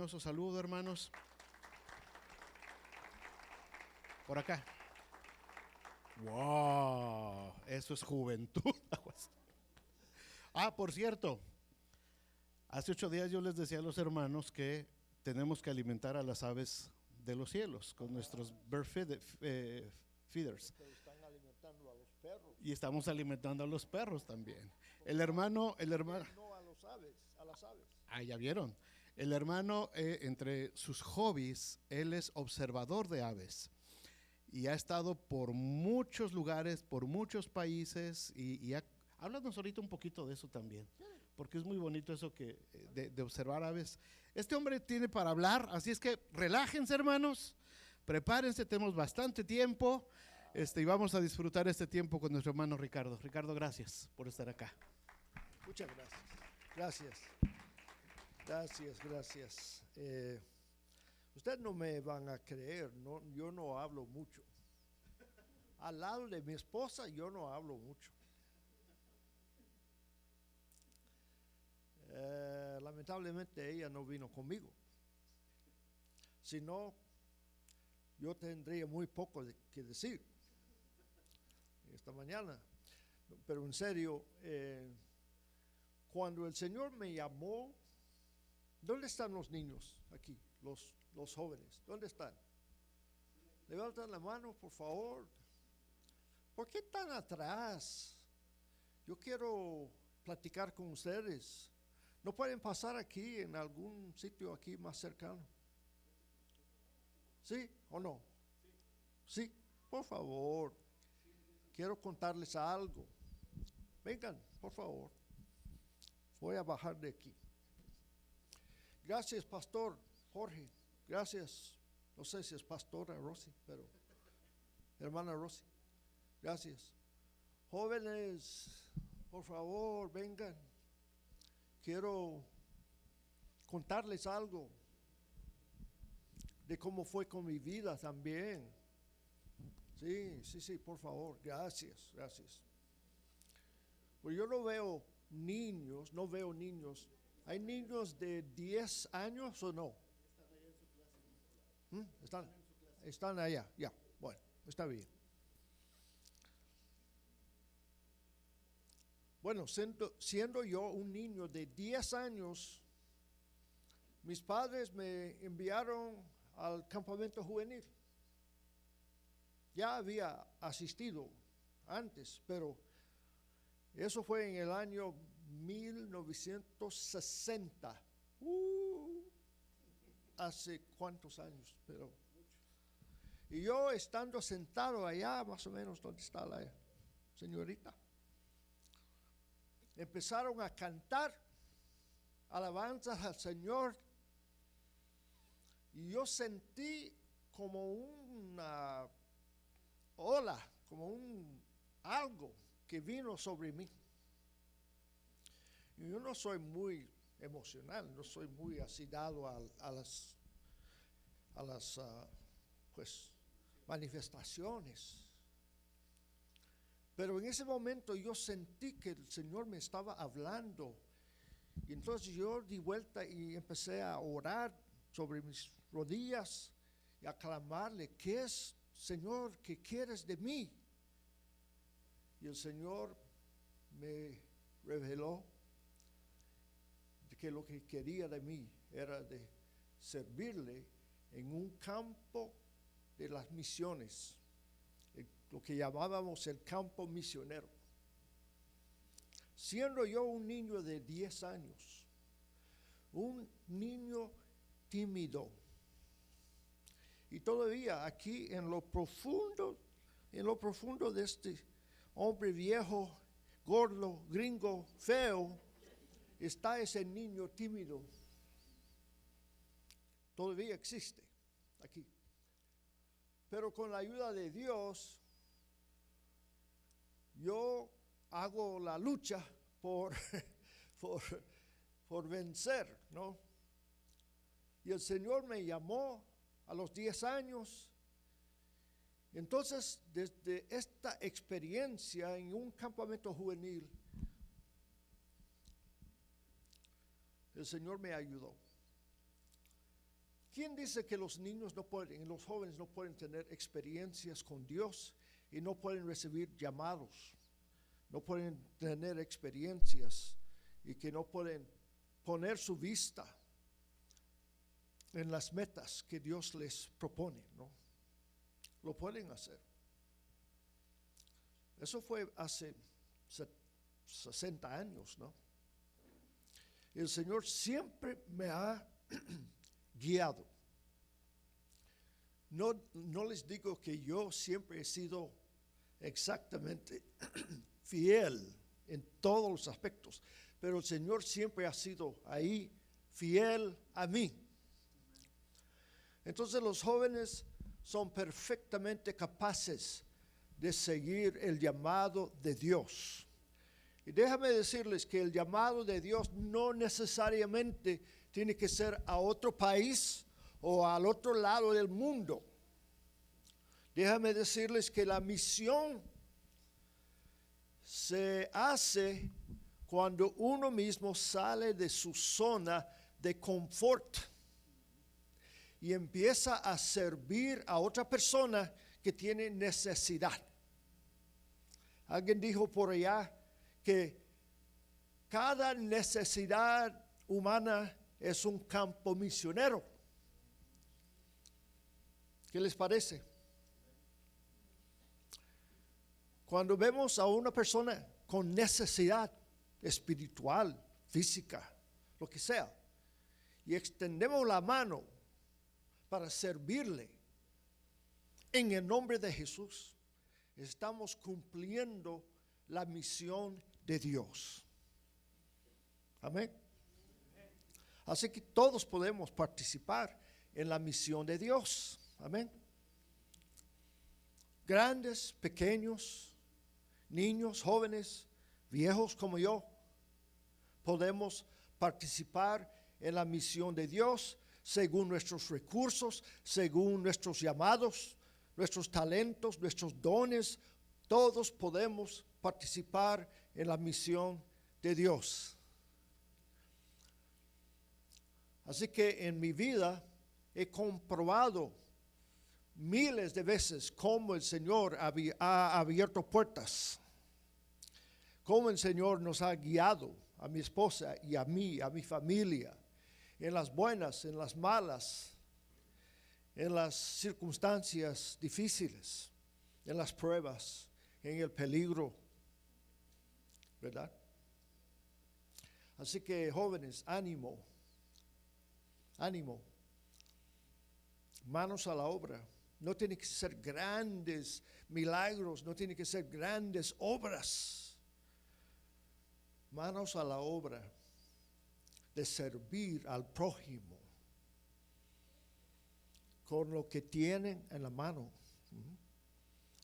dichoso saludo, hermanos. Por acá. ¡Wow! Eso es juventud. Por cierto, hace 8 días yo les decía a los hermanos que tenemos que alimentar a las aves de los cielos con nuestros bird feeders. Pero están alimentando a los perros. Y estamos alimentando a los perros también. El hermano. No a los aves, a las aves. Ya vieron. El hermano, entre sus hobbies, él es observador de aves. Y ha estado por muchos lugares, por muchos países. Háblanos ahorita un poquito de eso también. Porque es muy bonito eso de observar aves. Este hombre tiene para hablar, así es que relájense, hermanos. Prepárense, tenemos bastante tiempo. Y vamos a disfrutar este tiempo con nuestro hermano Ricardo. Ricardo, gracias por estar acá. Muchas gracias. Gracias. Ustedes no me van a creer, yo no hablo mucho. Al lado de mi esposa yo no hablo mucho. Lamentablemente ella no vino conmigo. Si no, yo tendría muy poco que decir esta mañana. Pero en serio, cuando el Señor me llamó, ¿dónde están los niños aquí? Los jóvenes, ¿dónde están? Levantan la mano, por favor. ¿Por qué tan atrás? Yo quiero platicar con ustedes. ¿No pueden pasar aquí en algún sitio aquí más cercano? ¿Sí o no? Sí, por favor. Quiero contarles algo. Vengan, por favor. Voy a bajar de aquí. Gracias, Pastor Jorge. Gracias. No sé si es Pastora Rosy, pero hermana Rosy. Gracias. Jóvenes, por favor, vengan. Quiero contarles algo de cómo fue con mi vida también. Sí, por favor. Gracias. Pues yo no veo niños. ¿Hay niños de 10 años o no? Están allá, ya. Bueno, está bien. Bueno, siendo yo un niño de 10 años, mis padres me enviaron al campamento juvenil. Ya había asistido antes, pero eso fue en el año 1960. Hace cuántos años, pero. Y yo estando sentado allá, más o menos donde está la señorita, empezaron a cantar alabanzas al Señor. Y yo sentí como una ola, como algo que vino sobre mí. Y yo no soy muy emocional, no soy muy así dado a las manifestaciones. Pero en ese momento yo sentí que el Señor me estaba hablando. Y entonces yo di vuelta y empecé a orar sobre mis rodillas y a clamarle: ¿qué es, Señor, que quieres de mí? Y el Señor me reveló que lo que quería de mí era de servirle en un campo de las misiones, lo que llamábamos el campo misionero. Siendo yo un niño de 10 años, un niño tímido, y todavía aquí en lo profundo de este hombre viejo, gordo, gringo, feo, está ese niño tímido. Todavía existe aquí. Pero con la ayuda de Dios, yo hago la lucha por vencer, ¿no? Y el Señor me llamó a los 10 años. Entonces, desde esta experiencia en un campamento juvenil, el Señor me ayudó. ¿Quién dice que los niños no pueden, los jóvenes no pueden tener experiencias con Dios y no pueden recibir llamados? No pueden tener experiencias y que no pueden poner su vista en las metas que Dios les propone, ¿no? Lo pueden hacer. Eso fue hace 60 años, ¿no? El Señor siempre me ha guiado. No les digo que yo siempre he sido exactamente fiel en todos los aspectos, pero el Señor siempre ha sido ahí fiel a mí. Entonces los jóvenes son perfectamente capaces de seguir el llamado de Dios. Y déjame decirles que el llamado de Dios no necesariamente tiene que ser a otro país o al otro lado del mundo. Déjame decirles que la misión se hace cuando uno mismo sale de su zona de confort y empieza a servir a otra persona que tiene necesidad. Alguien dijo por allá que cada necesidad humana es un campo misionero. ¿Qué les parece? Cuando vemos a una persona con necesidad espiritual, física, lo que sea, y extendemos la mano para servirle en el nombre de Jesús, estamos cumpliendo la misión de Dios. Amén. Así que todos podemos participar en la misión de Dios. Amén. Grandes, pequeños, niños, jóvenes, viejos como yo, podemos participar en la misión de Dios según nuestros recursos, según nuestros llamados, nuestros talentos, nuestros dones. Todos podemos participar en la misión de Dios. Así que en mi vida he comprobado miles de veces cómo el Señor ha abierto puertas, cómo el Señor nos ha guiado a mi esposa y a mí, a mi familia, en las buenas, en las malas, en las circunstancias difíciles, en las pruebas, en el peligro, ¿verdad? Así que jóvenes, ánimo, ánimo, manos a la obra. No tiene que ser grandes milagros, no tiene que ser grandes obras. Manos a la obra de servir al prójimo con lo que tienen en la mano.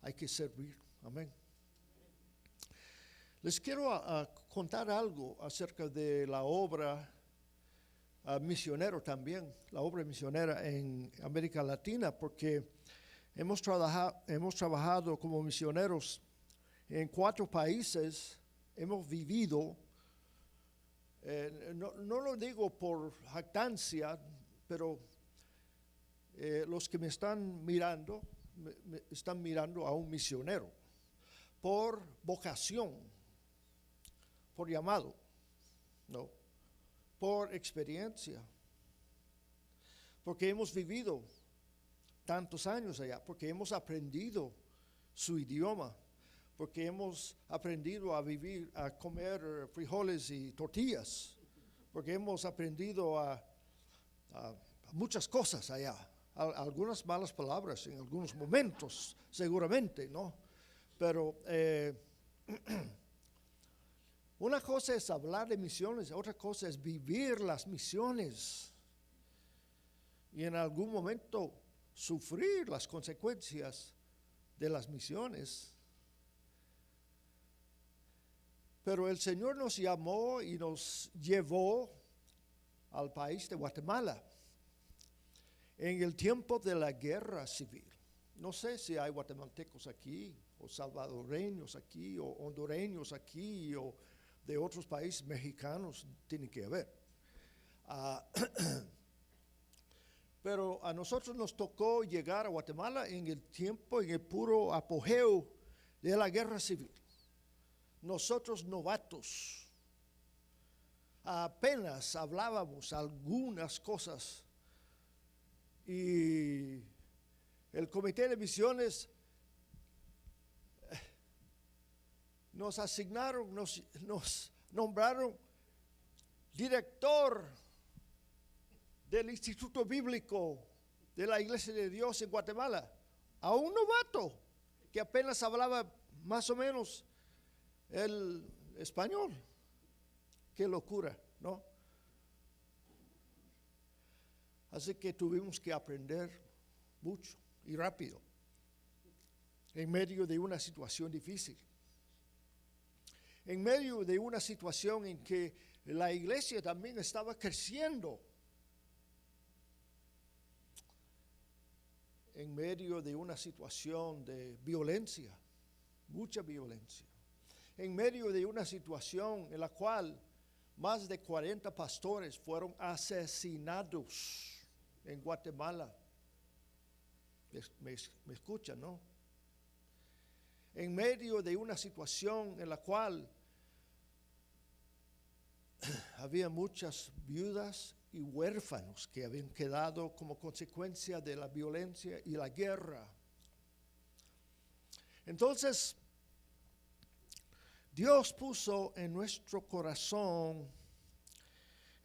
Hay que servir. Amén. Les quiero contar algo acerca de la obra misionero también, la obra misionera en América Latina, porque hemos trabajado como misioneros en 4 países, hemos vivido, no lo digo por jactancia, pero los que me están mirando a un misionero, por vocación, por llamado, ¿no? Por experiencia, porque hemos vivido tantos años allá, porque hemos aprendido su idioma, porque hemos aprendido a comer frijoles y tortillas, porque hemos aprendido a muchas cosas allá, algunas malas palabras en algunos momentos, seguramente, ¿no? Pero una cosa es hablar de misiones, otra cosa es vivir las misiones y en algún momento sufrir las consecuencias de las misiones. Pero el Señor nos llamó y nos llevó al país de Guatemala en el tiempo de la guerra civil. No sé si hay guatemaltecos aquí, o salvadoreños aquí, o hondureños aquí, o de otros países mexicanos, tiene que haber. Pero a nosotros nos tocó llegar a Guatemala en el tiempo, en el puro apogeo de la guerra civil. Nosotros novatos, apenas hablábamos algunas cosas y el Comité de Misiones nos asignaron, nos nombraron director del Instituto Bíblico de la Iglesia de Dios en Guatemala, a un novato que apenas hablaba más o menos el español. Qué locura, ¿no? Así que tuvimos que aprender mucho y rápido en medio de una situación difícil. En medio de una situación en que la iglesia también estaba creciendo. En medio de una situación de violencia, mucha violencia. En medio de una situación en la cual más de 40 pastores fueron asesinados en Guatemala. ¿Me escuchan, no? En medio de una situación en la cual había muchas viudas y huérfanos que habían quedado como consecuencia de la violencia y la guerra. Entonces, Dios puso en nuestro corazón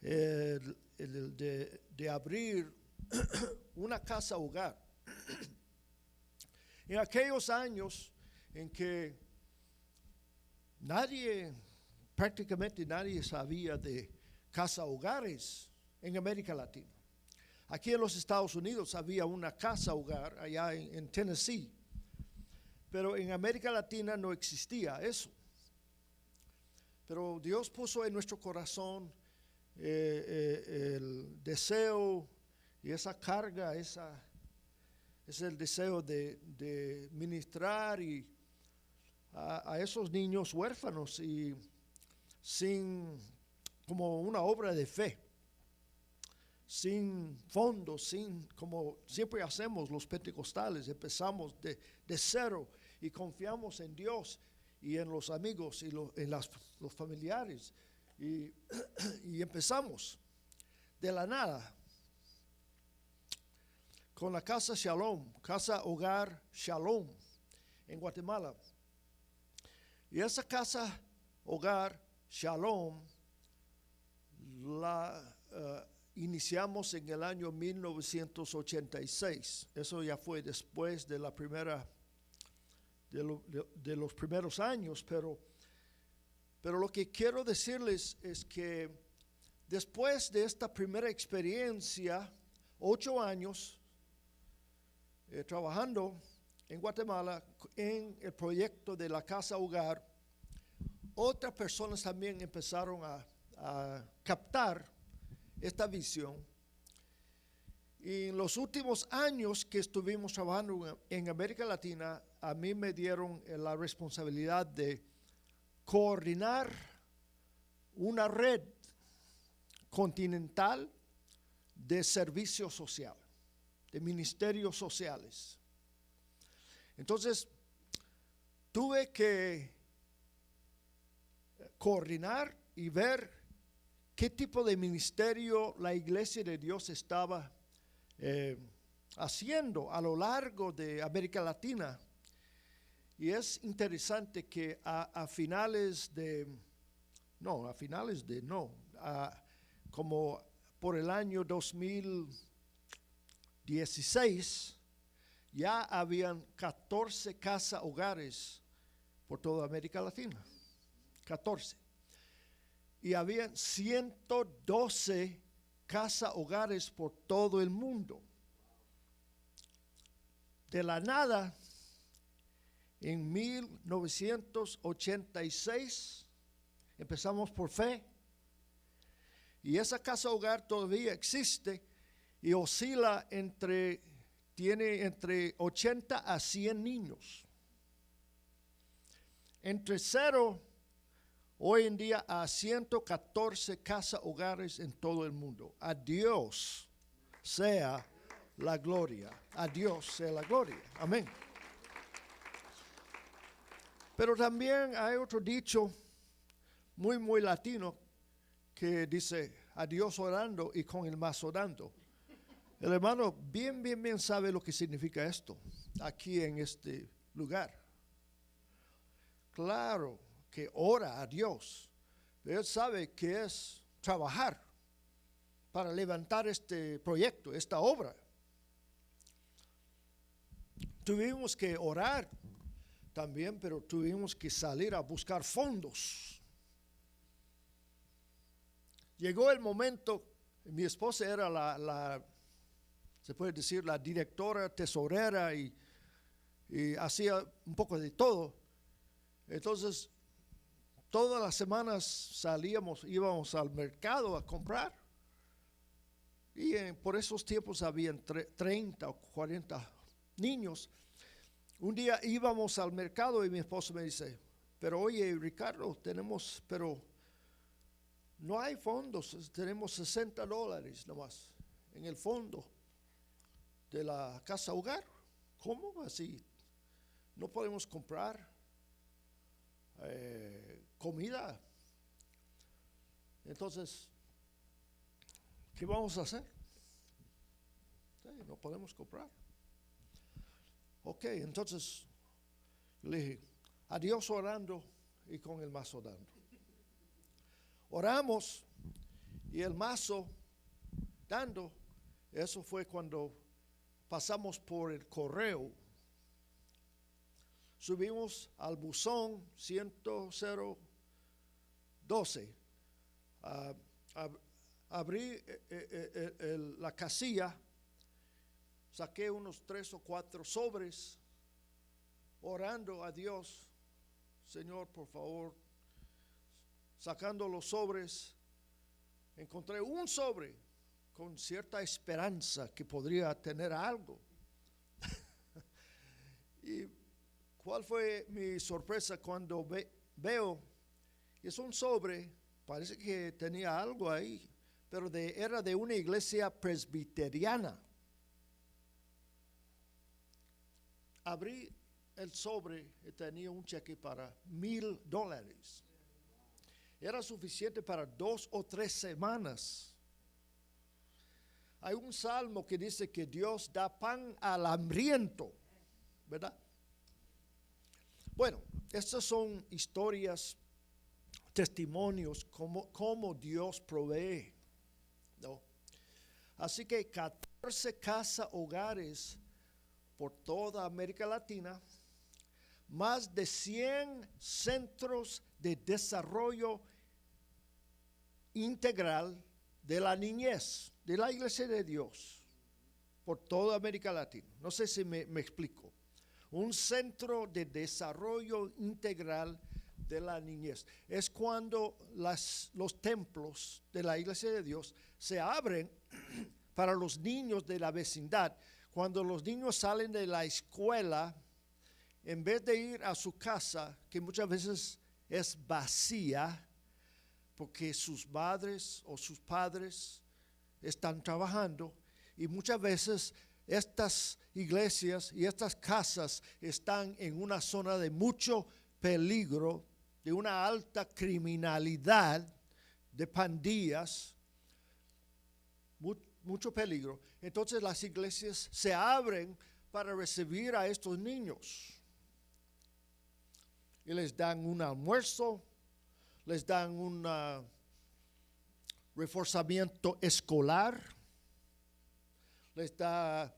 de abrir una casa hogar. En aquellos años en que prácticamente nadie sabía de casa hogares en América Latina. Aquí en los Estados Unidos había una casa hogar allá en Tennessee, pero en América Latina no existía eso. Pero Dios puso en nuestro corazón el deseo y esa carga, es el deseo de ministrar a esos niños huérfanos y como una obra de fe, sin fondos, como siempre hacemos los pentecostales, empezamos de cero y confiamos en Dios y en los amigos y los familiares y empezamos de la nada con la casa Shalom, casa hogar Shalom en Guatemala. Y esa casa hogar Shalom la iniciamos en el año 1986. Eso ya fue después de de los primeros años, pero lo que quiero decirles es que después de esta primera experiencia, 8 años trabajando en Guatemala en el proyecto de la casa hogar, otras personas también empezaron a captar esta visión. Y en los últimos años que estuvimos trabajando en América Latina, a mí me dieron la responsabilidad de coordinar una red continental de servicio social, de ministerios sociales. Entonces, tuve que coordinar y ver qué tipo de ministerio la Iglesia de Dios estaba haciendo a lo largo de América Latina. Y es interesante que como por el año 2016, ya habían 14 casas hogares por toda América Latina. 14. Y habían 112 casas hogares por todo el mundo. De la nada, en 1986, empezamos por fe. Y esa casa hogar todavía existe y oscila tiene entre 80 a 100 niños. Entre 0 hoy en día a 114 casas hogares en todo el mundo. A Dios sea la gloria. A Dios sea la gloria. Amén. Pero también hay otro dicho muy latino que dice, a Dios orando y con el mazo dando. El hermano bien sabe lo que significa esto aquí en este lugar. Claro que ora a Dios, pero él sabe que es trabajar para levantar este proyecto, esta obra. Tuvimos que orar también, pero tuvimos que salir a buscar fondos. Llegó el momento, mi esposa era se puede decir, la directora, tesorera y hacía un poco de todo. Entonces, todas las semanas íbamos al mercado a comprar. Y por esos tiempos habían 30 o 40 niños. Un día íbamos al mercado y mi esposo me dice, pero oye, Ricardo, pero no hay fondos, tenemos $60 nomás en el fondo de la casa hogar. ¿Cómo así? No podemos comprar comida. Entonces, ¿qué vamos a hacer? Sí, no podemos comprar. Ok, entonces le dije, a Dios orando y con el mazo dando. Oramos y el mazo dando, eso fue cuando pasamos por el correo. Subimos al buzón 10012. Abrí la casilla, saqué unos 3 o 4 sobres, orando a Dios, Señor, por favor. Sacando los sobres, encontré un sobre con cierta esperanza que podría tener algo. Y ¿cuál fue mi sorpresa cuando veo? Es un sobre, parece que tenía algo ahí, pero era de una iglesia presbiteriana. Abrí el sobre y tenía un cheque para $1,000. Era suficiente para 2 o 3 semanas. Hay un salmo que dice que Dios da pan al hambriento, ¿verdad? Bueno, estas son historias, testimonios, cómo Dios provee, ¿no? Así que 14 casa hogares por toda América Latina, más de 100 centros de desarrollo integral de la niñez, de la Iglesia de Dios, por toda América Latina. No sé si me explico. Un centro de desarrollo integral de la niñez. Es cuando los templos de la Iglesia de Dios se abren para los niños de la vecindad. Cuando los niños salen de la escuela, en vez de ir a su casa, que muchas veces es vacía, porque sus madres o sus padres están trabajando, y muchas veces estas iglesias y estas casas están en una zona de mucho peligro, de una alta criminalidad, de pandillas, mucho peligro. Entonces las iglesias se abren para recibir a estos niños. Y les dan un almuerzo, les dan un reforzamiento escolar, les da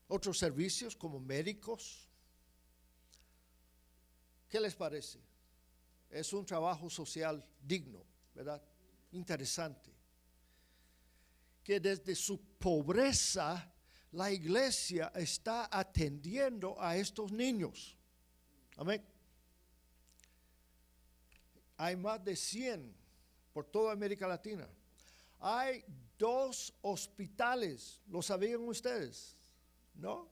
otros servicios como médicos. ¿Qué les parece? Es un trabajo social digno, ¿verdad? Interesante. Que desde su pobreza la iglesia está atendiendo a estos niños. Amén. Hay más de 100 por toda América Latina. Hay 2 hospitales, ¿lo sabían ustedes? ¿No?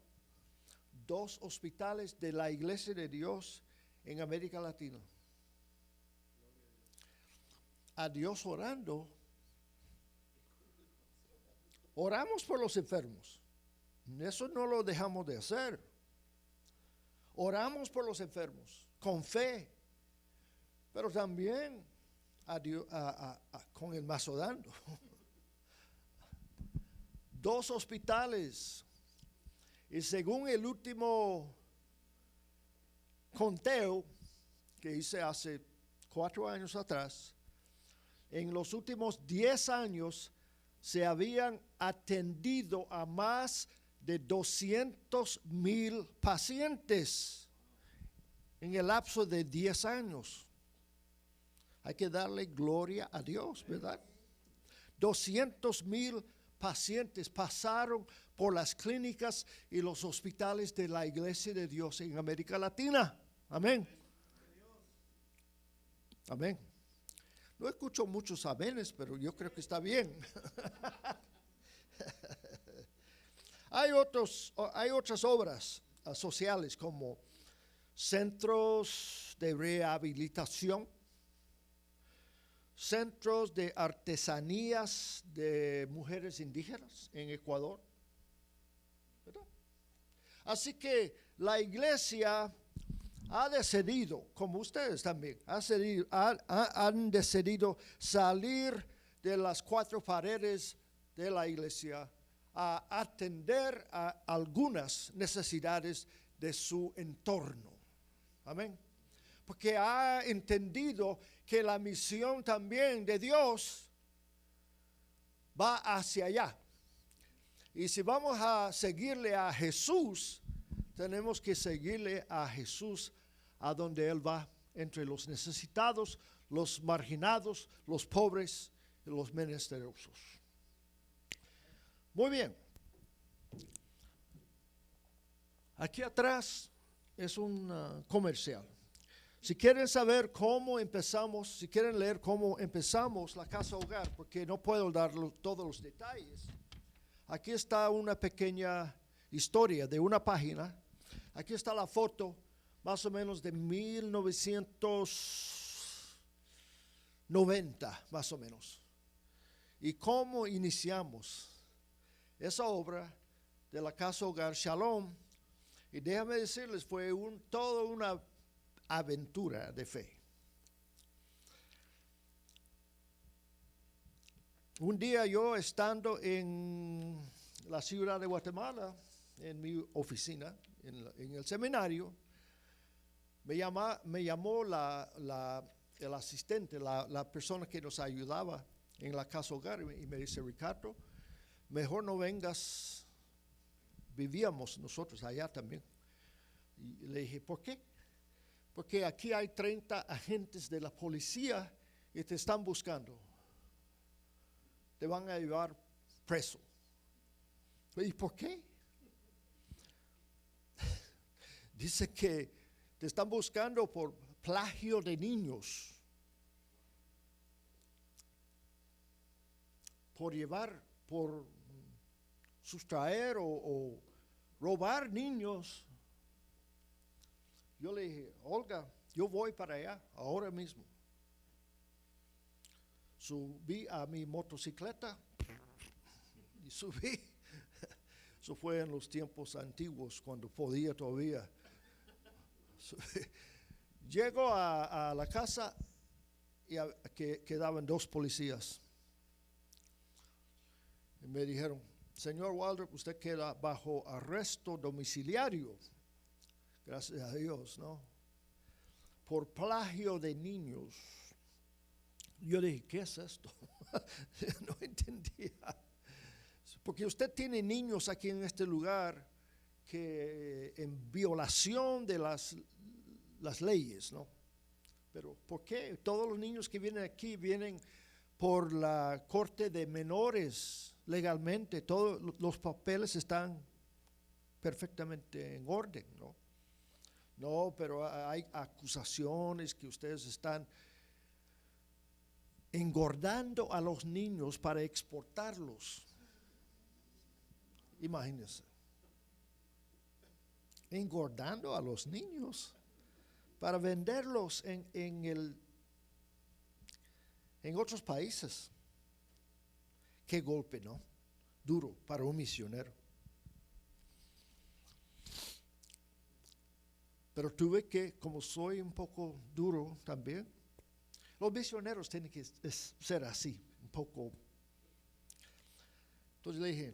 2 hospitales de la Iglesia de Dios en América Latina. A Dios orando. Oramos por los enfermos. Eso no lo dejamos de hacer. Oramos por los enfermos con fe, pero también con el mazo dando. 2 hospitales, y según el último conteo que hice hace 4 años atrás, en los últimos 10 años se habían atendido a más de 200,000 pacientes en el lapso de 10 años. Hay que darle gloria a Dios, ¿verdad? 200,000 pacientes pasaron por las clínicas y los hospitales de la Iglesia de Dios en América Latina. Amén. Amén. No escucho muchos amenes, pero yo creo que está bien. Hay otras obras sociales como centros de rehabilitación, centros de artesanías de mujeres indígenas en Ecuador, ¿verdad? Así que la iglesia ha decidido, como ustedes también, han decidido salir de las 4 paredes de la iglesia a atender a algunas necesidades de su entorno. Amén. Porque ha entendido que la misión también de Dios va hacia allá. Y si vamos a seguirle a Jesús, tenemos que seguirle a Jesús a donde Él va, entre los necesitados, los marginados, los pobres y los menesterosos. Muy bien. Aquí atrás es un comercial. Si quieren saber cómo empezamos, si quieren leer cómo empezamos la casa hogar, porque no puedo dar todos los detalles, aquí está una pequeña historia de una página. Aquí está la foto, más o menos de 1990, más o menos. Y cómo iniciamos esa obra de la casa hogar Shalom. Y déjame decirles, fue toda una aventura de fe. Un día yo estando en la ciudad de Guatemala, en mi oficina, en el seminario, me llamó el asistente, la persona que nos ayudaba en la casa hogar, y me dice: Ricardo, mejor no vengas, vivíamos nosotros allá también. Y le dije: ¿por qué? Porque aquí hay 30 agentes de la policía y te están buscando. Te van a llevar preso. ¿Y por qué? Dice que te están buscando por plagio de niños, por sustraer o robar niños. Yo le dije: Olga, yo voy para allá ahora mismo. Subí a mi motocicleta y subí. Eso fue en los tiempos antiguos, cuando podía todavía. Llego a la casa y quedaban 2 policías. Y me dijeron: señor Waldrop, usted queda bajo arresto domiciliario. Gracias a Dios, ¿no? Por plagio de niños. Yo dije: ¿qué es esto? No entendía. Porque usted tiene niños aquí en este lugar que en violación de las leyes, ¿no? Pero ¿por qué? Todos los niños que vienen aquí vienen por la corte de menores legalmente. Todos los papeles están perfectamente en orden, ¿no? No, pero hay acusaciones que ustedes están engordando a los niños para exportarlos. Imagínense. Engordando a los niños para venderlos en otros países. Qué golpe, ¿no? Duro para un misionero. Pero tuve que, como soy un poco duro también, los misioneros tienen que ser así, un poco. Entonces le dije,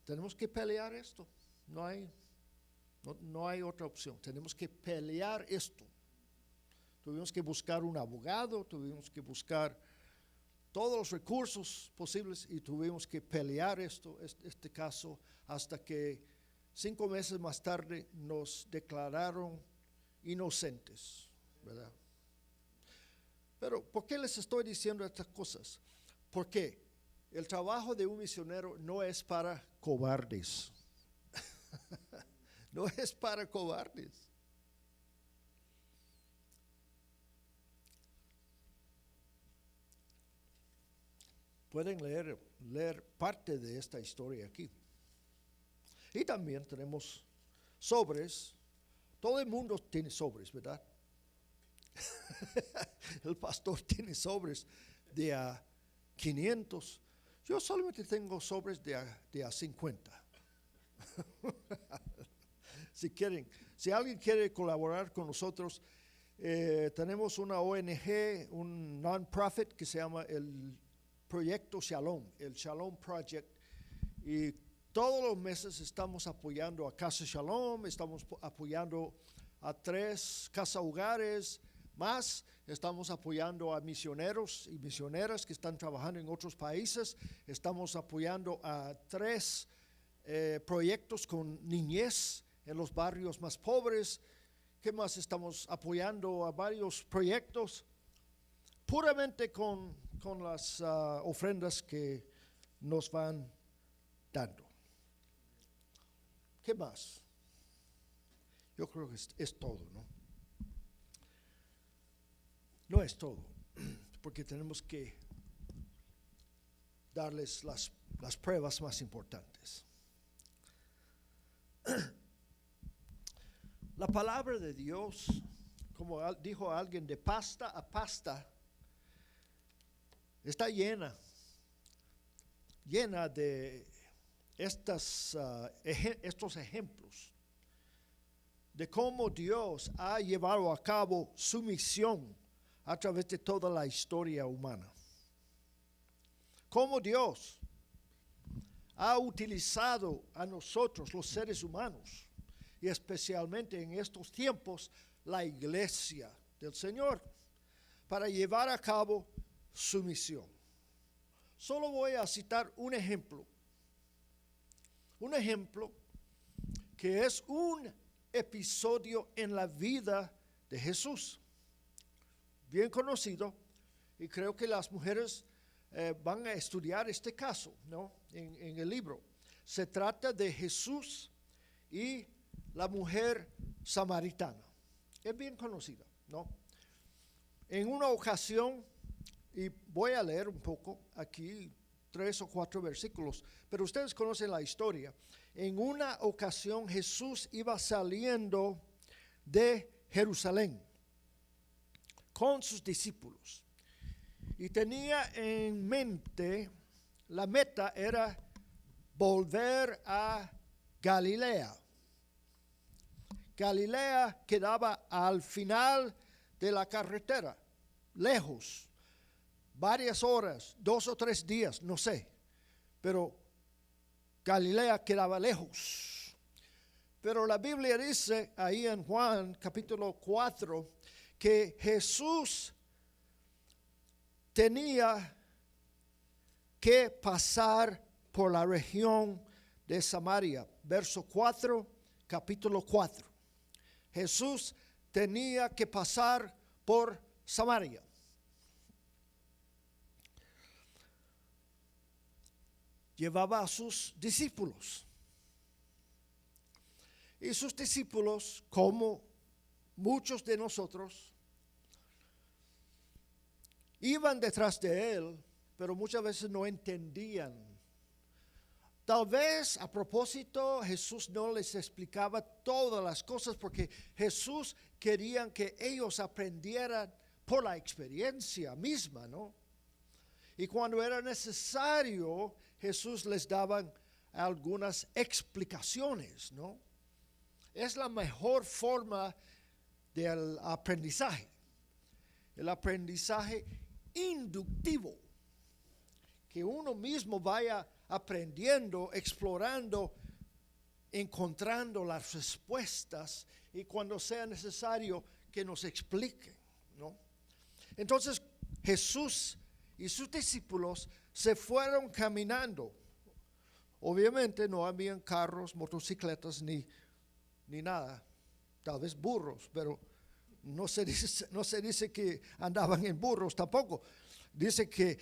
tenemos que pelear esto. No hay otra opción. Tenemos que pelear esto. Tuvimos que buscar un abogado, tuvimos que buscar todos los recursos posibles y tuvimos que pelear este caso hasta que 5 meses más tarde nos declararon inocentes, ¿verdad? Pero ¿por qué les estoy diciendo estas cosas? Porque el trabajo de un misionero no es para cobardes. No es para cobardes. Pueden leer parte de esta historia aquí. Y también tenemos sobres. Todo el mundo tiene sobres, ¿verdad? El pastor tiene sobres de a 500. Yo solamente tengo sobres de a 50. Si alguien quiere colaborar con nosotros, tenemos una ONG, un non-profit que se llama el Proyecto Shalom, el Shalom Project, y todos los meses estamos apoyando a Casa Shalom, estamos apoyando a 3 casa hogares más, estamos apoyando a misioneros y misioneras que están trabajando en otros países, estamos apoyando a 3 proyectos con niñez en los barrios más pobres. ¿Qué más? Estamos apoyando a varios proyectos puramente con las ofrendas que nos van dando. ¿Qué más? Yo creo que es todo, ¿no? No es todo, porque tenemos que darles las pruebas más importantes. La palabra de Dios, como dijo alguien, de pasta a pasta, está llena de estos ejemplos de cómo Dios ha llevado a cabo su misión a través de toda la historia humana. Cómo Dios ha utilizado a nosotros, los seres humanos, y especialmente en estos tiempos, la iglesia del Señor, para llevar a cabo su misión. Solo voy a citar un ejemplo que es un episodio en la vida de Jesús, bien conocido, y creo que las mujeres van a estudiar este caso, ¿no? En el libro. Se trata de Jesús y la mujer samaritana. Es bien conocida, ¿no? En una ocasión, y voy a leer un poco aquí, 3 o 4 versículos, pero ustedes conocen la historia. En una ocasión Jesús iba saliendo de Jerusalén con sus discípulos y tenía en mente, la meta era volver a Galilea. Galilea quedaba al final de la carretera, lejos, varias horas, 2 o 3 días, no sé, pero Galilea quedaba lejos. Pero la Biblia dice ahí en Juan capítulo 4 que Jesús tenía que pasar por la región de Samaria. Verso 4, capítulo 4. Jesús tenía que pasar por Samaria. Llevaba a sus discípulos. Y sus discípulos, como muchos de nosotros, iban detrás de él, pero muchas veces no entendían. Tal vez a propósito Jesús no les explicaba todas las cosas porque Jesús quería que ellos aprendieran por la experiencia misma, ¿no? Y cuando era necesario, Jesús les daba algunas explicaciones, ¿no? es la mejor forma del aprendizaje. El aprendizaje inductivo. Que uno mismo vaya aprendiendo, explorando, encontrando las respuestas y cuando sea necesario que nos expliquen, ¿no? Entonces Jesús y sus discípulos se fueron caminando. Obviamente no habían carros, motocicletas ni nada, tal vez burros, pero no se dice que andaban en burros tampoco. Dice que,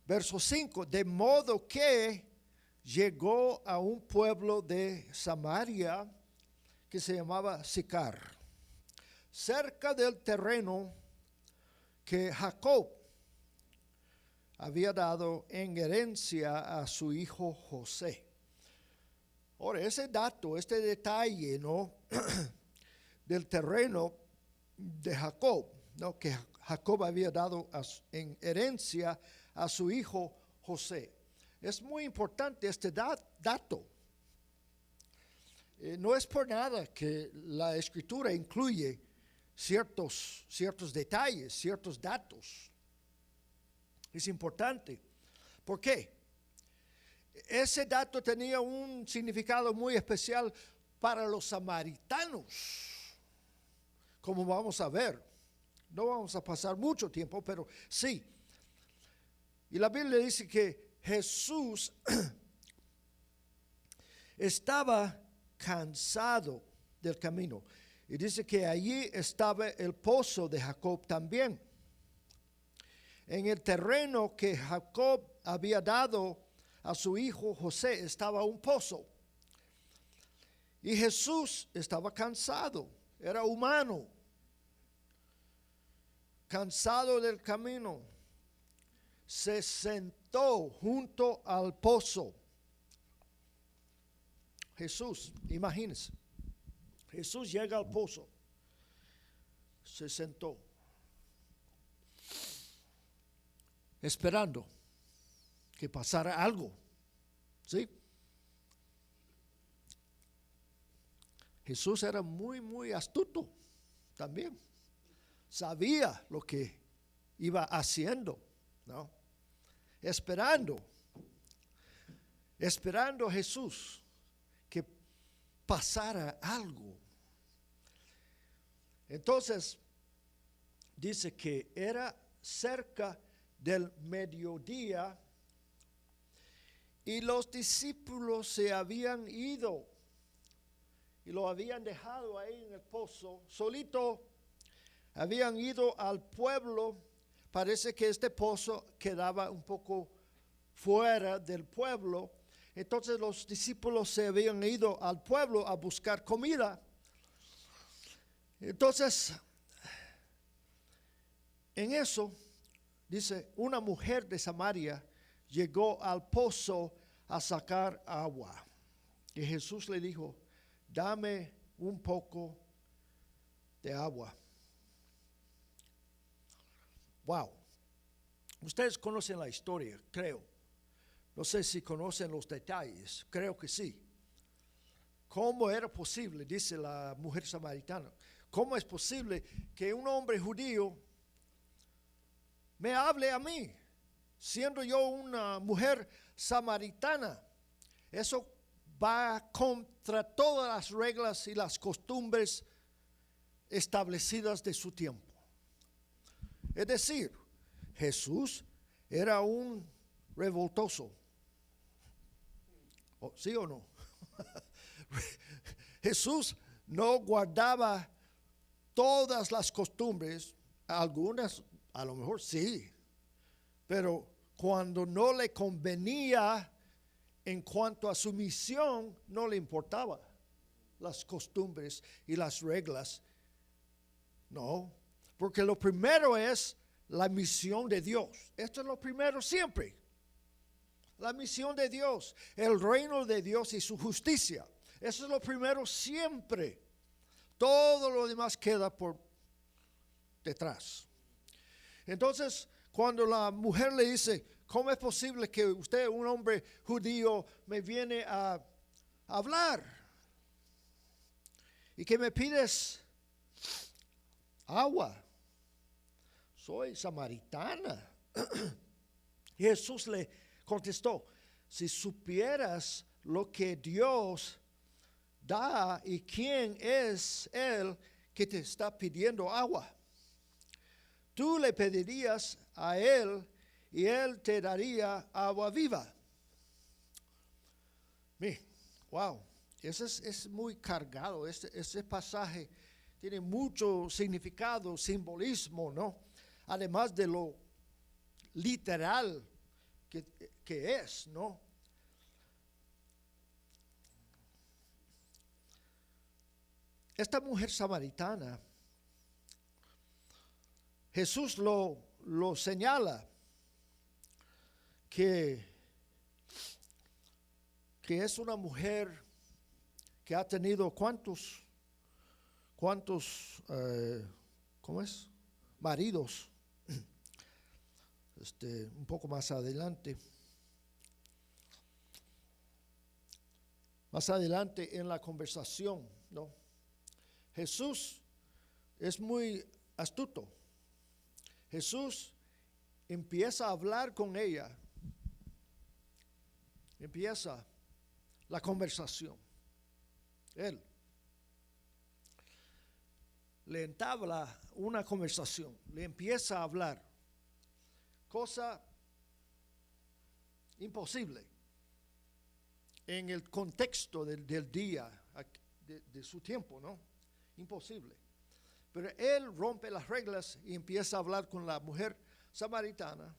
verso 5, de modo que llegó a un pueblo de Samaria que se llamaba Sicar, cerca del terreno que Jacob había dado en herencia a su hijo José. Ahora, ese dato, este detalle, ¿no? del terreno de Jacob, ¿no? Que Jacob había dado en herencia a su hijo José. Es muy importante este dato. No es por nada que la escritura incluye ciertos detalles, ciertos datos. Es importante. ¿Por qué? Ese dato tenía un significado muy especial para los samaritanos, como vamos a ver. No vamos a pasar mucho tiempo, pero sí. Y la Biblia dice que Jesús estaba cansado del camino. Y dice que allí estaba el pozo de Jacob también. En el terreno que Jacob había dado a su hijo José estaba un pozo. Y Jesús estaba cansado, era humano, cansado del camino. Se sentó junto al pozo. Jesús, imagínense, Jesús llega al pozo, se sentó, esperando que pasara algo, ¿sí? Jesús era muy astuto también, sabía lo que iba haciendo, ¿no? Esperando a Jesús que pasara algo. Entonces, dice que era cerca del mediodía y los discípulos se habían ido y lo habían dejado ahí en el pozo, solito. Habían ido al pueblo. Parece que este pozo quedaba un poco fuera del pueblo. Entonces los discípulos se habían ido al pueblo a buscar comida. Entonces, en eso, dice, una mujer de Samaria llegó al pozo a sacar agua. Y Jesús le dijo, dame un poco de agua. Wow. Ustedes conocen la historia, creo. No sé si conocen los detalles, creo que sí. ¿Cómo era posible, dice la mujer samaritana, cómo es posible que un hombre judío me hable a mí, siendo yo una mujer samaritana? Eso va contra todas las reglas y las costumbres establecidas de su tiempo. Es decir, Jesús era un revoltoso. ¿Sí o no? Jesús no guardaba todas las costumbres, algunas a lo mejor sí, pero cuando no le convenía en cuanto a su misión, no le importaba las costumbres y las reglas. No, porque lo primero es la misión de Dios. Esto es lo primero siempre. La misión de Dios, el reino de Dios y su justicia. Eso es lo primero siempre. Todo lo demás queda por detrás. Entonces, cuando la mujer le dice, ¿cómo es posible que usted, un hombre judío, me viene a hablar? ¿Y qué me pides? Agua. Soy samaritana. Y Jesús le contestó, si supieras lo que Dios da y quién es Él que te está pidiendo agua, tú le pedirías a Él y Él te daría agua viva. Wow, ese es muy cargado. Este pasaje tiene mucho significado, simbolismo, ¿no? Además de lo literal que es, ¿no? Esta mujer samaritana, Jesús lo señala que es una mujer que ha tenido cuántos ¿cómo es? Maridos. Un poco más adelante. Más adelante en la conversación, ¿no? Jesús es muy astuto. Jesús empieza a hablar con ella. Empieza la conversación. Él le entabla una conversación, le empieza a hablar. Cosa imposible en el contexto del día, de su tiempo, ¿no? Imposible. Pero él rompe las reglas y empieza a hablar con la mujer samaritana.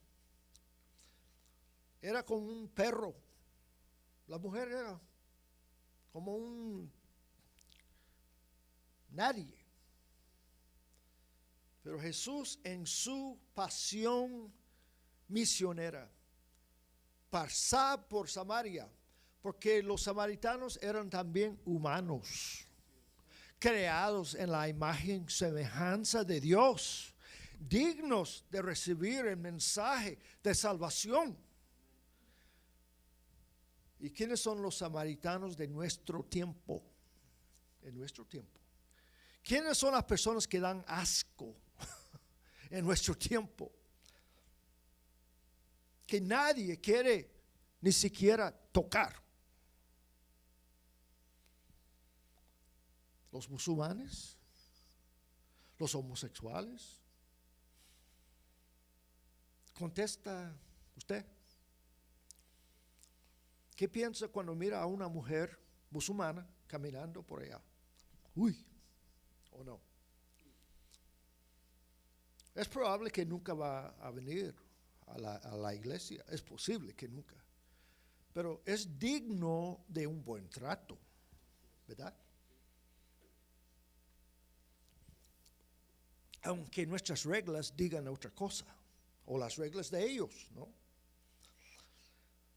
Era como un perro. La mujer era como un nadie. Pero Jesús, en su pasión misionera, pasó por Samaria, porque los samaritanos eran también humanos, creados en la imagen y semejanza de Dios, dignos de recibir el mensaje de salvación. ¿Y quiénes son los samaritanos de nuestro tiempo? En nuestro tiempo. ¿Quiénes son las personas que dan asco en nuestro tiempo? Que nadie quiere ni siquiera tocar. Los musulmanes, los homosexuales. Contesta usted. ¿Qué piensa cuando mira a una mujer musulmana caminando por allá? Uy, ¿o no? Es probable que nunca va a venir a la iglesia. Es posible que nunca. Pero es digno de un buen trato, ¿verdad? Aunque nuestras reglas digan otra cosa, o las reglas de ellos, ¿no?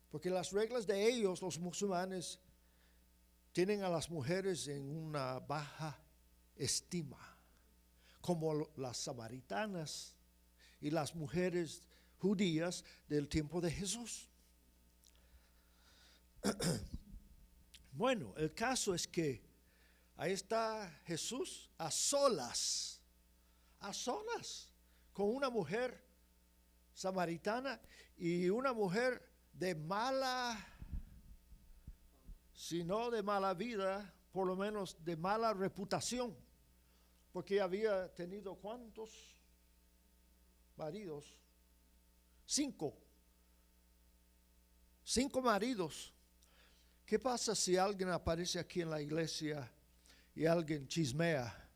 Porque las reglas de ellos, los musulmanes, tienen a las mujeres en una baja estima, como las samaritanas y las mujeres judías del tiempo de Jesús. Bueno, el caso es que ahí está Jesús a solas con una mujer samaritana y una mujer de mala, si no de mala vida, por lo menos de mala reputación, porque había tenido ¿cuántos maridos? 5 maridos. ¿Qué pasa si alguien aparece aquí en la iglesia y alguien chismea?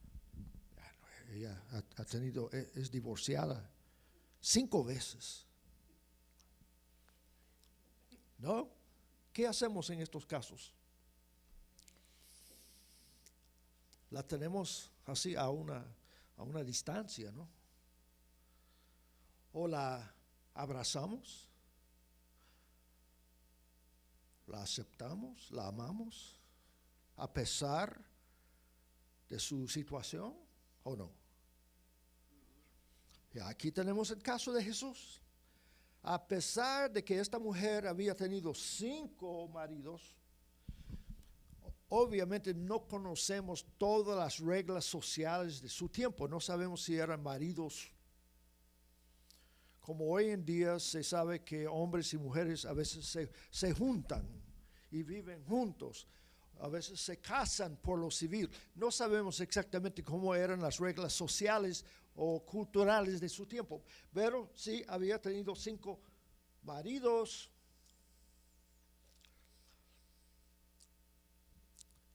Ella ha tenido, es divorciada 5 veces. ¿No? ¿Qué hacemos en estos casos? La tenemos así a una distancia, ¿no? O la abrazamos, la aceptamos, la amamos, a pesar de su situación, ¿o no? Y aquí tenemos el caso de Jesús. A pesar de que esta mujer había tenido 5 maridos, obviamente no conocemos todas las reglas sociales de su tiempo. No sabemos si eran maridos. Como hoy en día se sabe que hombres y mujeres a veces se juntan y viven juntos. A veces se casan por lo civil. No sabemos exactamente cómo eran las reglas sociales o culturales de su tiempo. Pero sí había tenido 5 maridos.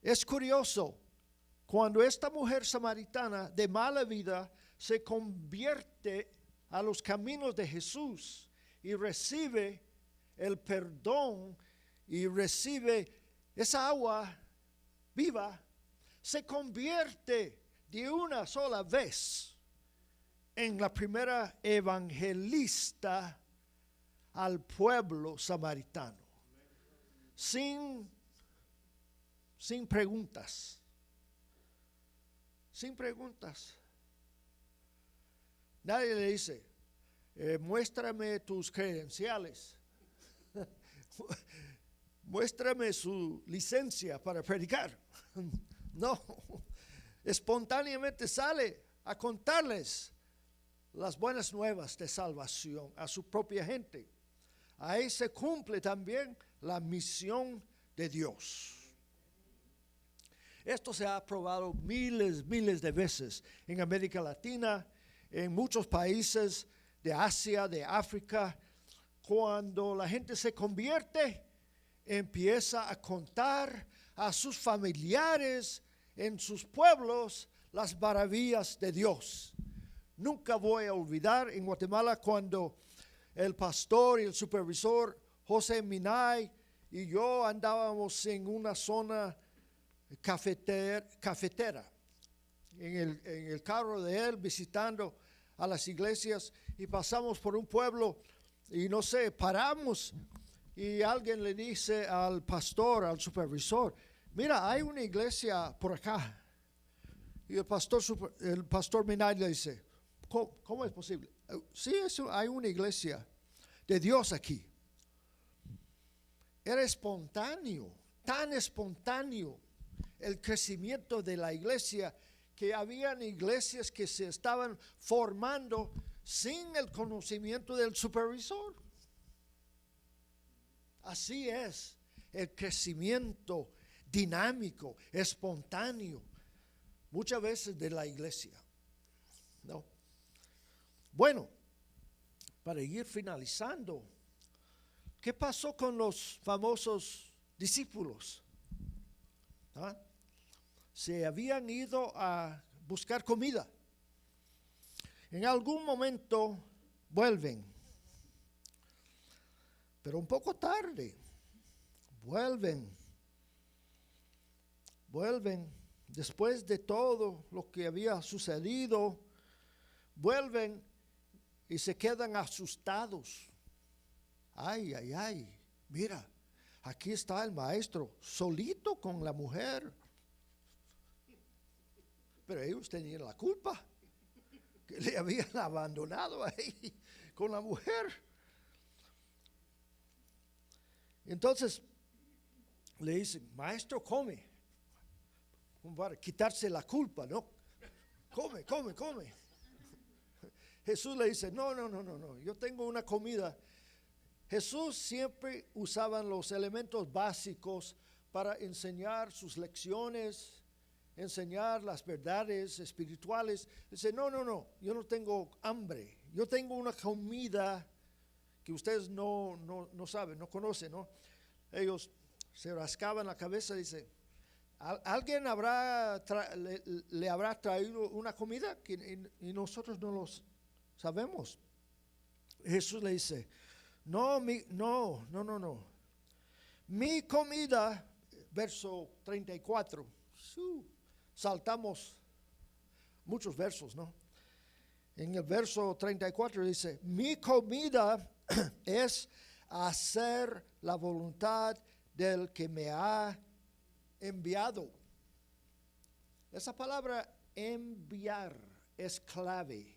Es curioso, cuando esta mujer samaritana de mala vida se convierte a los caminos de Jesús y recibe el perdón y recibe esa agua viva, se convierte de una sola vez en la primera evangelista al pueblo samaritano. Sin preguntas. Sin preguntas. Nadie le dice, muéstrame tus credenciales. Muéstrame su licencia para predicar. No, espontáneamente sale a contarles las buenas nuevas de salvación a su propia gente. Ahí se cumple también la misión de Dios. Esto se ha probado miles de veces en América Latina, en muchos países de Asia, de África. Cuando la gente se convierte, empieza a contar a sus familiares en sus pueblos las maravillas de Dios. Nunca voy a olvidar en Guatemala cuando el pastor y el supervisor José Minay y yo andábamos en una zona cafetera en el carro de él visitando a las iglesias, y pasamos por un pueblo y no sé, paramos y alguien le dice al pastor, al supervisor, mira, hay una iglesia por acá. Y el pastor Minay le dice, ¿cómo es posible? Sí, hay una iglesia de Dios aquí. Era espontáneo, tan espontáneo el crecimiento de la iglesia, que habían iglesias que se estaban formando sin el conocimiento del supervisor. Así es el crecimiento dinámico, espontáneo, muchas veces de la iglesia, ¿no? Bueno, para ir finalizando, ¿qué pasó con los famosos discípulos? ¿Ah? Se habían ido a buscar comida. En algún momento vuelven, pero un poco tarde. Vuelven después de todo lo que había sucedido. Vuelven y se quedan asustados. Ay, mira, aquí está el maestro solito con la mujer. Pero ellos tenían la culpa, que le habían abandonado ahí con la mujer. Entonces le dicen, maestro, come, para quitarse la culpa, ¿no? Come. Jesús le dice, no, yo tengo una comida. Jesús siempre usaba los elementos básicos para enseñar sus lecciones, enseñar las verdades espirituales. Dice, no, yo no tengo hambre. Yo tengo una comida que ustedes no saben, no conocen, ¿no? Ellos se rascaban la cabeza y dice, ¿alguien le habrá traído una comida y nosotros no los sabemos? Jesús le dice, no. Mi comida, verso 34. Saltamos muchos versos, ¿no? En el verso 34 dice, mi comida es hacer la voluntad del que me ha enviado. Esa palabra enviar es clave.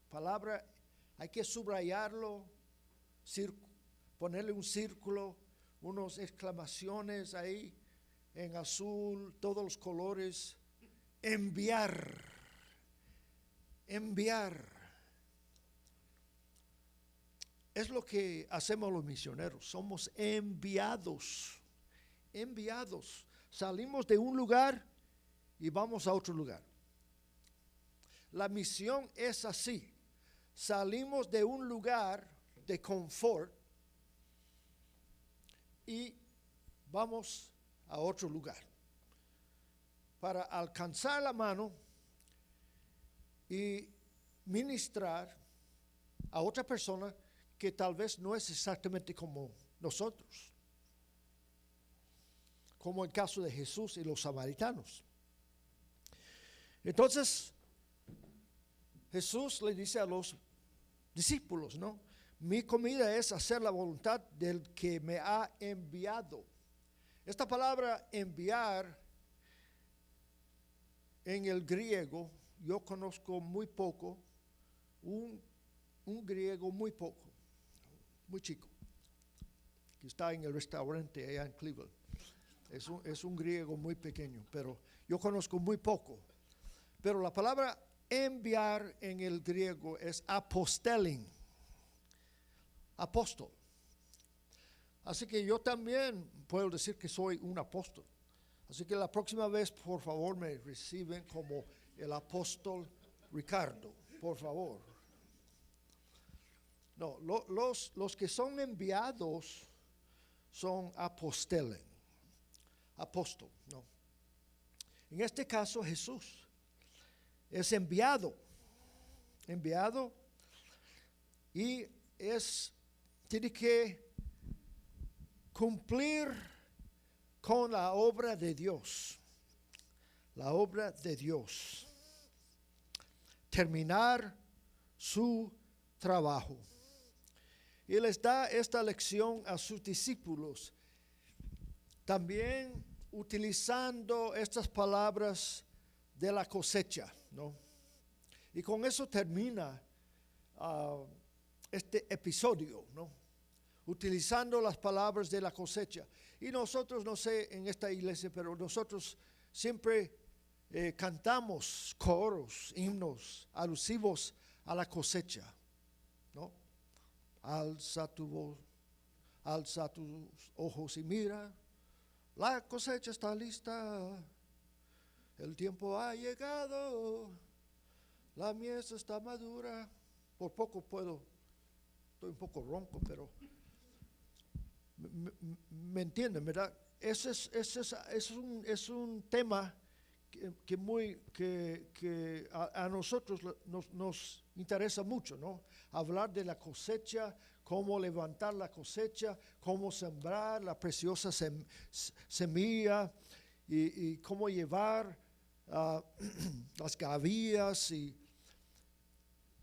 Palabra, hay que subrayarlo, ponerle un círculo, unas exclamaciones ahí en azul, todos los colores. Enviar. Es lo que hacemos los misioneros. Somos enviados. Salimos de un lugar y vamos a otro lugar. La misión es así. Salimos de un lugar de confort y vamos a otro lugar para alcanzar la mano y ministrar a otra persona que tal vez no es exactamente como nosotros, como el caso de Jesús y los samaritanos. Entonces, Jesús le dice a los discípulos, ¿no? Mi comida es hacer la voluntad del que me ha enviado. Esta palabra enviar en el griego, yo conozco muy poco, un griego muy poco, muy chico, que está en el restaurante allá en Cleveland. Es un griego muy pequeño, pero yo conozco muy poco. Pero la palabra enviar en el griego es apostelin, apóstol. Así que yo también puedo decir que soy un apóstol. Así que la próxima vez, por favor, me reciben como el apóstol Ricardo, por favor. No, los que son enviados son apostelen, apóstol, no. En este caso, Jesús es enviado y tiene que cumplir con la obra de Dios. La obra de Dios. Terminar su trabajo. Y les da esta lección a sus discípulos. También utilizando estas palabras de la cosecha, ¿no? Y con eso termina este episodio, ¿no? Utilizando las palabras de la cosecha. Y nosotros, no sé en esta iglesia, pero nosotros siempre cantamos coros, himnos alusivos a la cosecha, ¿no? Alza tu voz, alza tus ojos y mira, la cosecha está lista, el tiempo ha llegado, la mies está madura. Por poco estoy un poco ronco, pero me entienden, ¿verdad? Ese es un tema que a nosotros nos interesa mucho, ¿no? Hablar de la cosecha, cómo levantar la cosecha, cómo sembrar la preciosa semilla y cómo llevar las gavillas.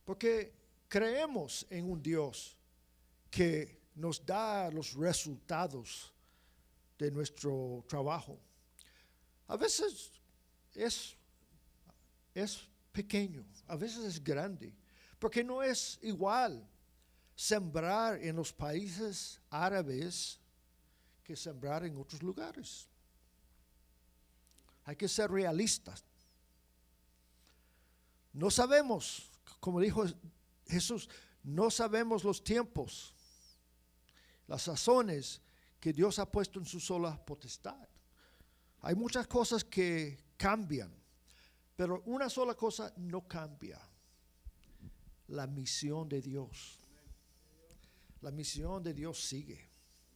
Porque creemos en un Dios que nos da los resultados de nuestro trabajo. A veces es pequeño, a veces es grande, porque no es igual sembrar en los países árabes que sembrar en otros lugares. Hay que ser realistas. No sabemos, como dijo Jesús, no sabemos los tiempos, las sazones que Dios ha puesto en su sola potestad. Hay muchas cosas que cambian, pero una sola cosa no cambia: la misión de Dios. La misión de Dios sigue,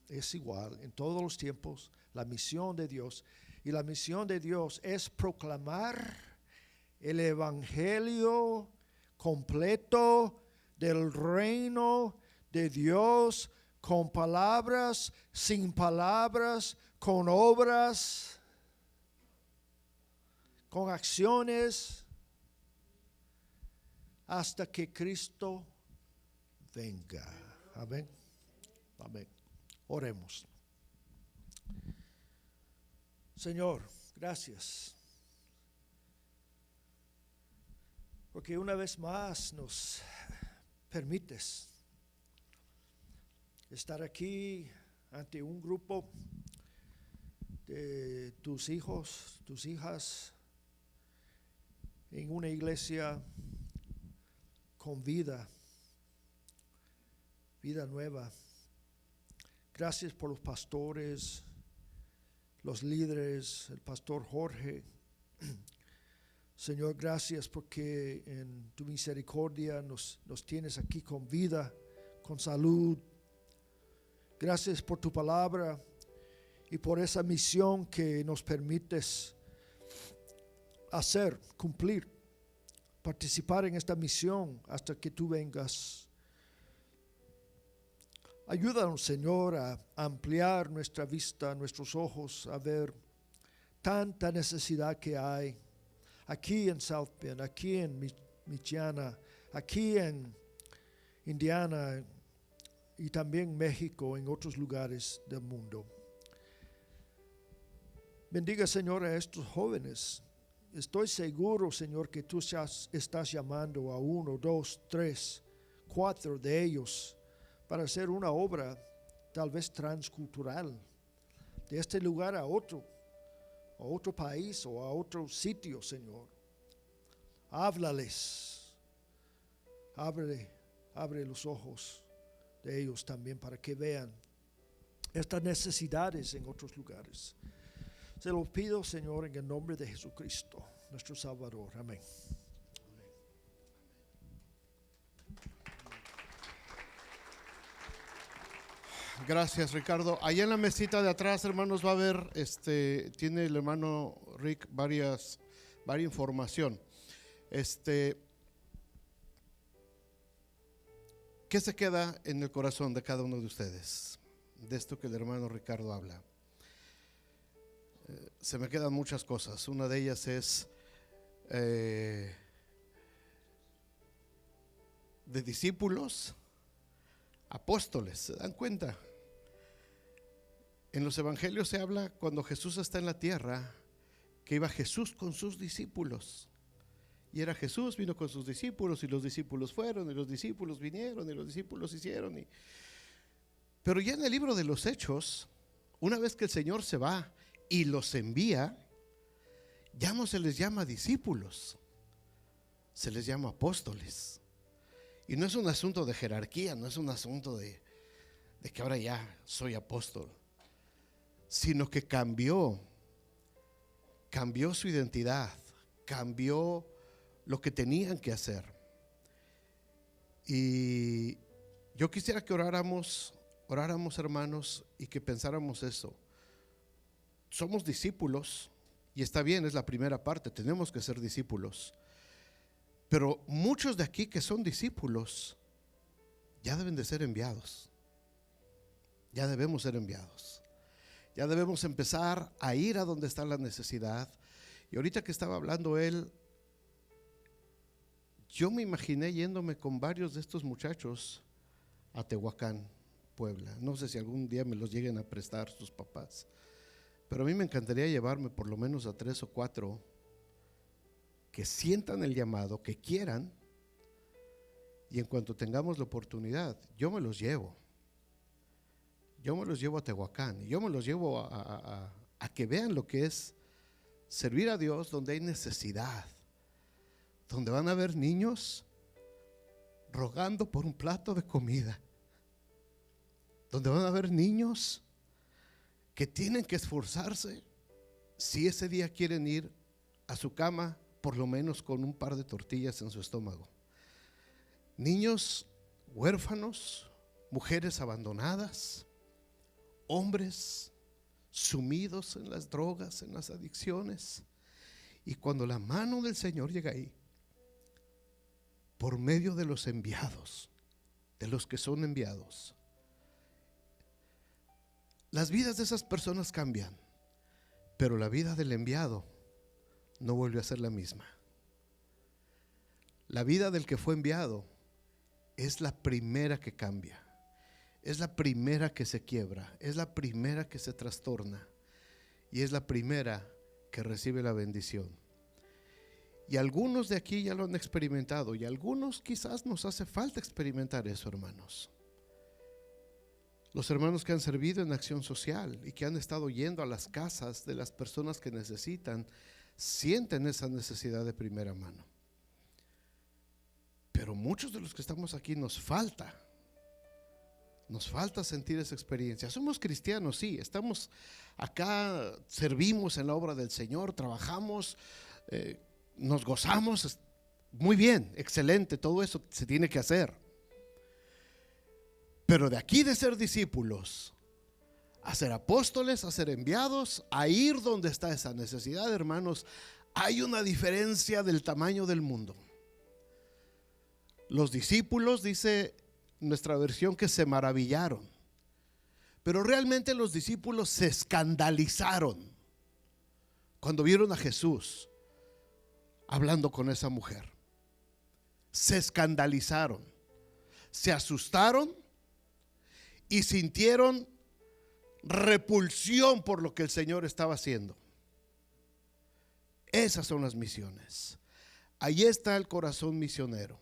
es igual en todos los tiempos, la misión de Dios. Y la misión de Dios es proclamar el evangelio completo del reino de Dios, con palabras, sin palabras, con obras, con acciones, hasta que Cristo venga. Amén. Amén. Oremos. Señor, gracias, porque una vez más nos permites estar aquí ante un grupo de tus hijos, tus hijas, en una iglesia con vida nueva. Gracias por los pastores, los líderes, el pastor Jorge. Señor, gracias porque en tu misericordia nos tienes aquí con vida, con salud. Gracias por tu palabra y por esa misión que nos permites hacer, cumplir, participar en esta misión hasta que tú vengas. Ayúdanos, Señor, a ampliar nuestra vista, nuestros ojos, a ver tanta necesidad que hay aquí en South Bend, aquí en Michiana, aquí en Indiana y también México, en otros lugares del mundo. Bendiga, Señor, a estos jóvenes. Estoy seguro, Señor, que tú estás llamando a 1, 2, 3, 4 de ellos para hacer una obra tal vez transcultural, de este lugar a otro país o a otro sitio, Señor. Háblales, abre los ojos de ellos también para que vean estas necesidades en otros lugares. Se lo pido, Señor, en el nombre de Jesucristo, nuestro Salvador. Amén. Gracias, Ricardo. Allá en la mesita de atrás, hermanos, va a haber, tiene el hermano Rick varias información. ¿Qué se queda en el corazón de cada uno de ustedes de esto que el hermano Ricardo habla? Se me quedan muchas cosas. Una de ellas es de discípulos, apóstoles. ¿Se dan cuenta? En los evangelios se habla cuando Jesús está en la tierra que iba Jesús con sus discípulos. Y era Jesús, vino con sus discípulos y los discípulos fueron y los discípulos vinieron y los discípulos hicieron. Pero ya en el libro de los Hechos, una vez que el Señor se va y los envía, ya no se les llama discípulos, se les llama apóstoles. Y no es un asunto de jerarquía, no es un asunto de que ahora ya soy apóstol, sino que cambió su identidad, cambió lo que tenían que hacer. Y yo quisiera que oráramos, hermanos, y que pensáramos eso. Somos discípulos, y está bien, es la primera parte, tenemos que ser discípulos. Pero muchos de aquí que son discípulos ya deben de ser enviados. Ya debemos ser enviados. Ya debemos empezar a ir a donde está la necesidad. Y ahorita que estaba hablando él, yo me imaginé yéndome con varios de estos muchachos a Tehuacán, Puebla. No sé si algún día me los lleguen a prestar sus papás, pero a mí me encantaría llevarme por lo menos a 3 o 4 que sientan el llamado, que quieran, y en cuanto tengamos la oportunidad, yo me los llevo a Tehuacán, y yo me los llevo a que vean lo que es servir a Dios donde hay necesidad, donde van a haber niños rogando por un plato de comida, donde van a haber niños que tienen que esforzarse si ese día quieren ir a su cama por lo menos con un par de tortillas en su estómago. Niños huérfanos, mujeres abandonadas, hombres sumidos en las drogas, en las adicciones. Y cuando la mano del Señor llega ahí, por medio de los enviados, de los que son enviados, las vidas de esas personas cambian, pero la vida del enviado no vuelve a ser la misma. La vida del que fue enviado es la primera que cambia, es la primera que se quiebra, es la primera que se trastorna y es la primera que recibe la bendición. Y algunos de aquí ya lo han experimentado y algunos quizás nos hace falta experimentar eso, hermanos. Los hermanos que han servido en acción social y que han estado yendo a las casas de las personas que necesitan, sienten esa necesidad de primera mano. Pero muchos de los que estamos aquí nos falta sentir esa experiencia. Somos cristianos, sí, estamos acá, servimos en la obra del Señor, trabajamos, nos gozamos, muy bien, excelente, todo eso se tiene que hacer. Pero de aquí de ser discípulos a ser apóstoles, a ser enviados, a ir donde está esa necesidad, hermanos, hay una diferencia del tamaño del mundo. Los discípulos, dice nuestra versión, que se maravillaron, pero realmente los discípulos se escandalizaron cuando vieron a Jesús hablando con esa mujer. Se escandalizaron, se asustaron y sintieron repulsión por lo que el Señor estaba haciendo. Esas son las misiones. Ahí está el corazón misionero.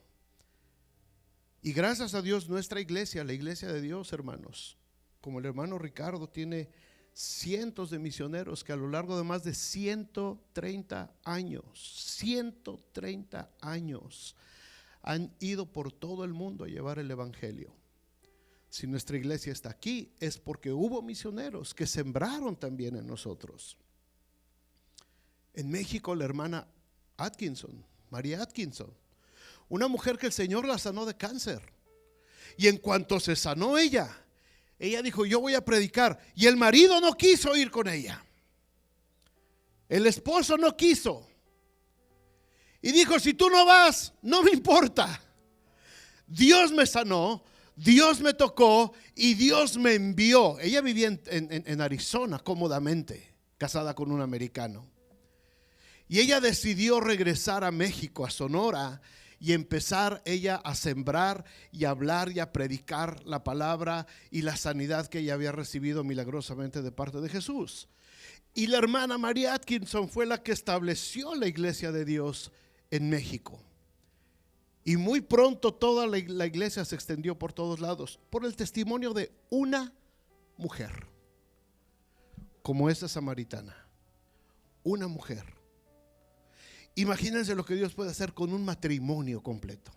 Y gracias a Dios, nuestra iglesia, la iglesia de Dios, hermanos, como el hermano Ricardo, tiene cientos de misioneros que a lo largo de más de 130 años han ido por todo el mundo a llevar el evangelio. Si nuestra iglesia está aquí, es porque hubo misioneros que sembraron también en nosotros. En México, la hermana Atkinson, María Atkinson, una mujer que el Señor la sanó de cáncer. Y en cuanto se sanó ella dijo: yo voy a predicar. Y el marido no quiso ir con ella. El esposo no quiso. Y dijo: si tú no vas, no me importa. Dios me sanó, Dios me tocó y Dios me envió. Ella vivía en Arizona cómodamente, casada con un americano. Y ella decidió regresar a México, a Sonora, y empezar ella a sembrar y a hablar y a predicar la palabra y la sanidad que ella había recibido milagrosamente de parte de Jesús. Y la hermana María Atkinson fue la que estableció la iglesia de Dios en México. Y muy pronto toda la iglesia se extendió por todos lados por el testimonio de una mujer, como esa samaritana. Una mujer. Imagínense lo que Dios puede hacer con un matrimonio completo.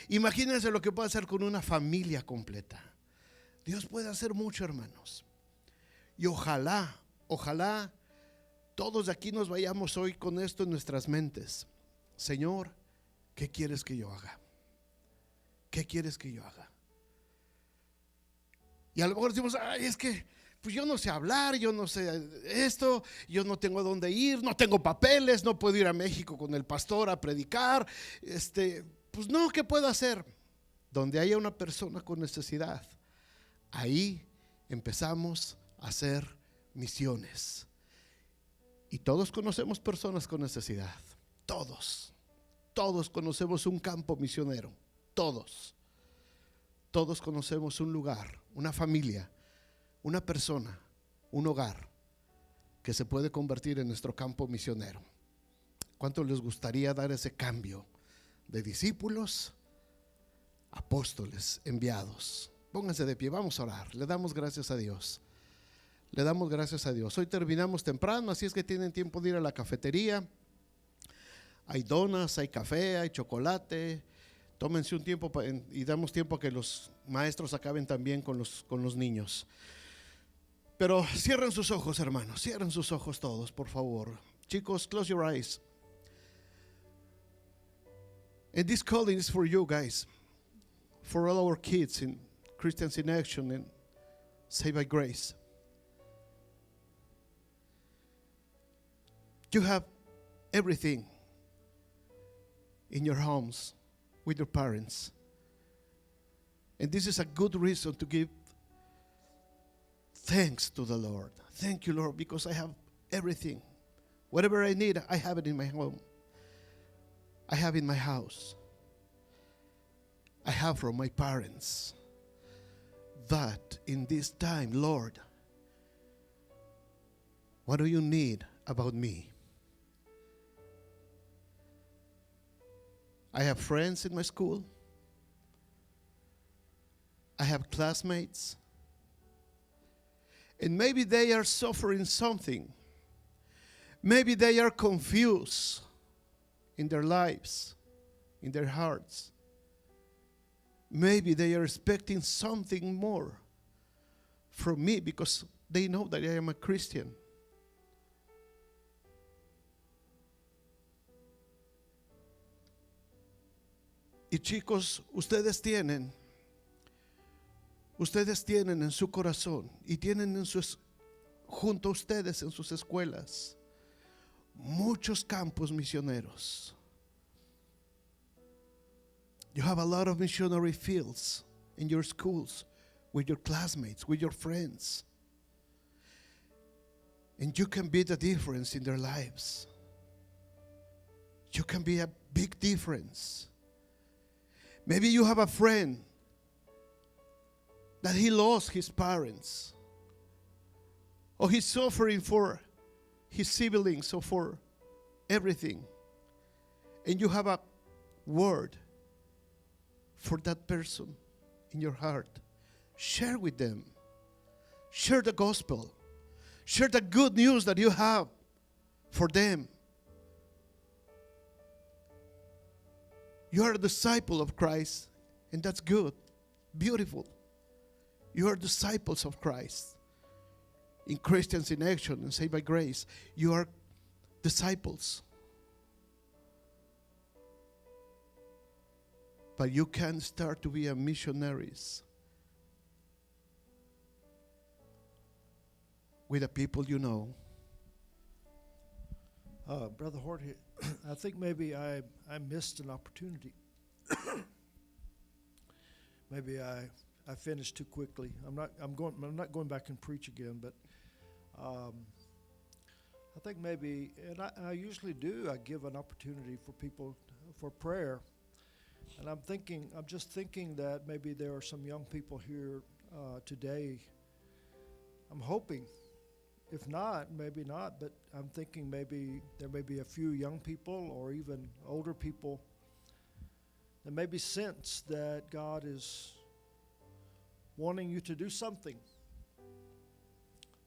Imagínense lo que puede hacer con una familia completa. Dios puede hacer mucho, hermanos. Y ojalá todos de aquí nos vayamos hoy con esto en nuestras mentes. Señor, ¿qué quieres que yo haga? ¿Qué quieres que yo haga? Y a lo mejor decimos: ay, es que pues yo no sé hablar, yo no sé esto, yo no tengo a dónde ir, no tengo papeles, no puedo ir a México con el pastor a predicar. Pues no, ¿qué puedo hacer? Donde haya una persona con necesidad, ahí empezamos a hacer misiones. Y todos conocemos personas con necesidad. Todos conocemos un campo misionero. Todos conocemos un lugar, una familia, una persona, un hogar que se puede convertir en nuestro campo misionero. ¿Cuánto les gustaría dar ese cambio de discípulos, apóstoles, enviados? Pónganse de pie, vamos a orar. Le damos gracias a Dios. Le damos gracias a Dios. Hoy terminamos temprano, así es que tienen tiempo de ir a la cafetería. Hay donas, hay café, hay chocolate. Tómense un tiempo y damos tiempo a que los maestros acaben también con los niños. Pero cierren sus ojos, hermanos, cierren sus ojos todos, por favor. Chicos, close your eyes. And this calling is for you guys, for all our kids in Christians in Action and Saved by Grace. You have everything in your homes with your parents. And this is a good reason to give thanks to the Lord. Thank you, Lord, because I have everything. Whatever I need, I have it in my home. I have in my house. I have from my parents. That in this time, Lord, what do you need about me? I have friends in my school. I have classmates. And maybe they are suffering something. Maybe they are confused in their lives, in their hearts. Maybe they are expecting something more from me because they know that I am a Christian. Y chicos, ustedes tienen en su corazón y tienen junto a ustedes en sus escuelas muchos campos misioneros. You have a lot of missionary fields in your schools with your classmates, with your friends. And you can be the difference in their lives. You can be a big difference. Maybe you have a friend that he lost his parents, or he's suffering for his siblings or for everything. And you have a word for that person in your heart. Share with them. Share the gospel. Share the good news that you have for them. You are a disciple of Christ, and that's good, beautiful. You are disciples of Christ. In Christians in Action and Saved by Grace, you are disciples. But you can start to be a missionaries with the people you know. Brother Jorge, I think maybe I missed an opportunity. Maybe I finished too quickly. I'm not going back and preach again, but I think maybe, and I usually do, I give an opportunity for people for prayer. And I'm just thinking that maybe there are some young people here today. I'm hoping. If not, maybe not, but I'm thinking maybe there may be a few young people or even older people that maybe sense that God is wanting you to do something,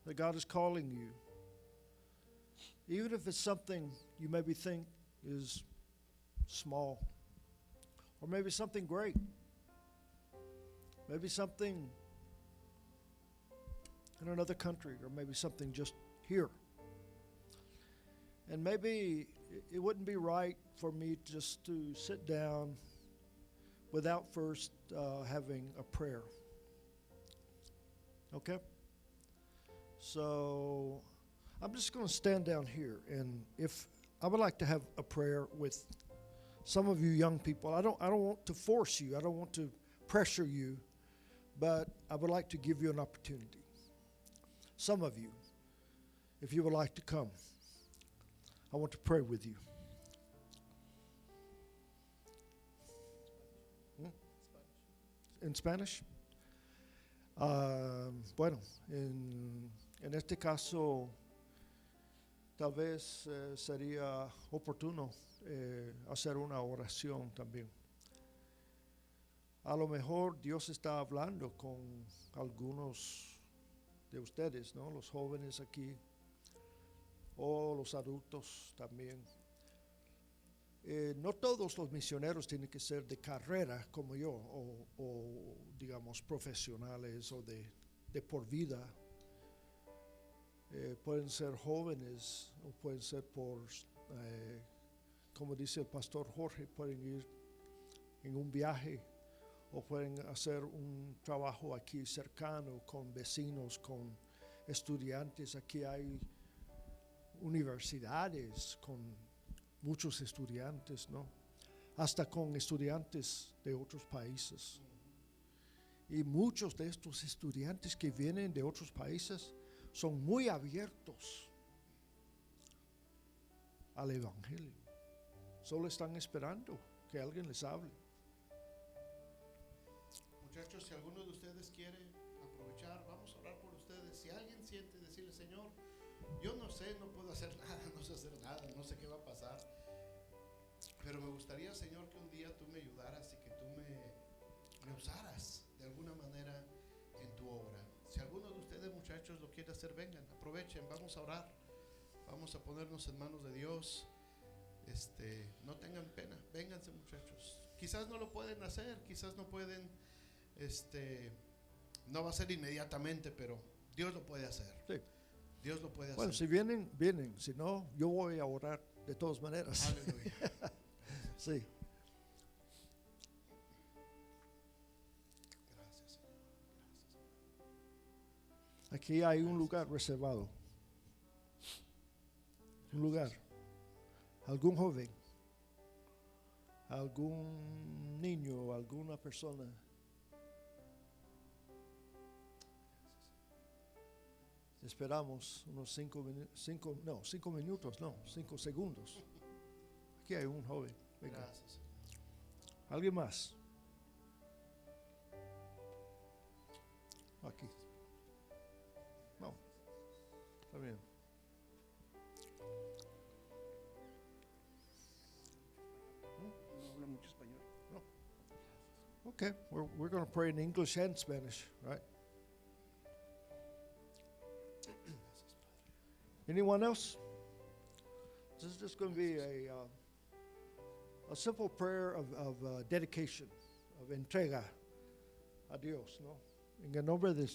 that God is calling you. Even if it's something you maybe think is small, or maybe something great, maybe something in another country, or maybe something just here. And maybe it wouldn't be right for me just to sit down without first having a prayer. Okay? So I'm just going to stand down here, and if I would like to have a prayer with some of you young people. I don't want to force you. I don't want to pressure you, but I would like to give you an opportunity. Some of you, if you would like to come, I want to pray with you. In Spanish? Bueno, en este caso, tal vez sería oportuno hacer una oración también. A lo mejor Dios está hablando con algunos de ustedes, ¿no? Los jóvenes aquí, o los adultos también. No todos los misioneros tienen que ser de carrera como yo, o digamos profesionales o de por vida. Pueden ser jóvenes o pueden ser como dice el pastor Jorge, pueden ir en un viaje o pueden hacer un trabajo aquí cercano con vecinos, con estudiantes. Aquí hay universidades con muchos estudiantes, ¿no? Hasta con estudiantes de otros países. Y muchos de estos estudiantes que vienen de otros países son muy abiertos al Evangelio. Solo están esperando que alguien les hable. Muchachos, si alguno de ustedes quiere aprovechar, vamos a orar por ustedes. Si alguien siente decirle, Señor, yo no sé, no puedo hacer nada, no sé hacer nada, no sé qué va a pasar, pero me gustaría, Señor, que un día tú me ayudaras y que tú me usaras de alguna manera en tu obra. Si alguno de ustedes, muchachos, muchachos lo quieren hacer, vengan, aprovechen, vamos a orar, vamos a ponernos en manos de Dios. No tengan pena, vénganse muchachos. Quizás no lo pueden hacer, quizás no pueden, no va a ser inmediatamente, pero Dios lo puede hacer. Sí. Dios lo puede Bueno, hacer. si vienen, vienen. Si no, yo voy a orar de todas maneras. Aleluya. Sí. Gracias, Señor. Aquí hay un lugar reservado. Un lugar. Algún joven, algún niño, alguna persona. Esperamos unos 5 minutos, 5 segundos. Aquí hay un joven. Venga. Gracias, Señor. ¿Alguien más? Aquí. No. Está bien. No habla mucho español. Okay, we're going to pray in English and Spanish, right? Anyone else? This is just going to be a simple prayer of dedication, of entrega a Dios, ¿no? En el nombre de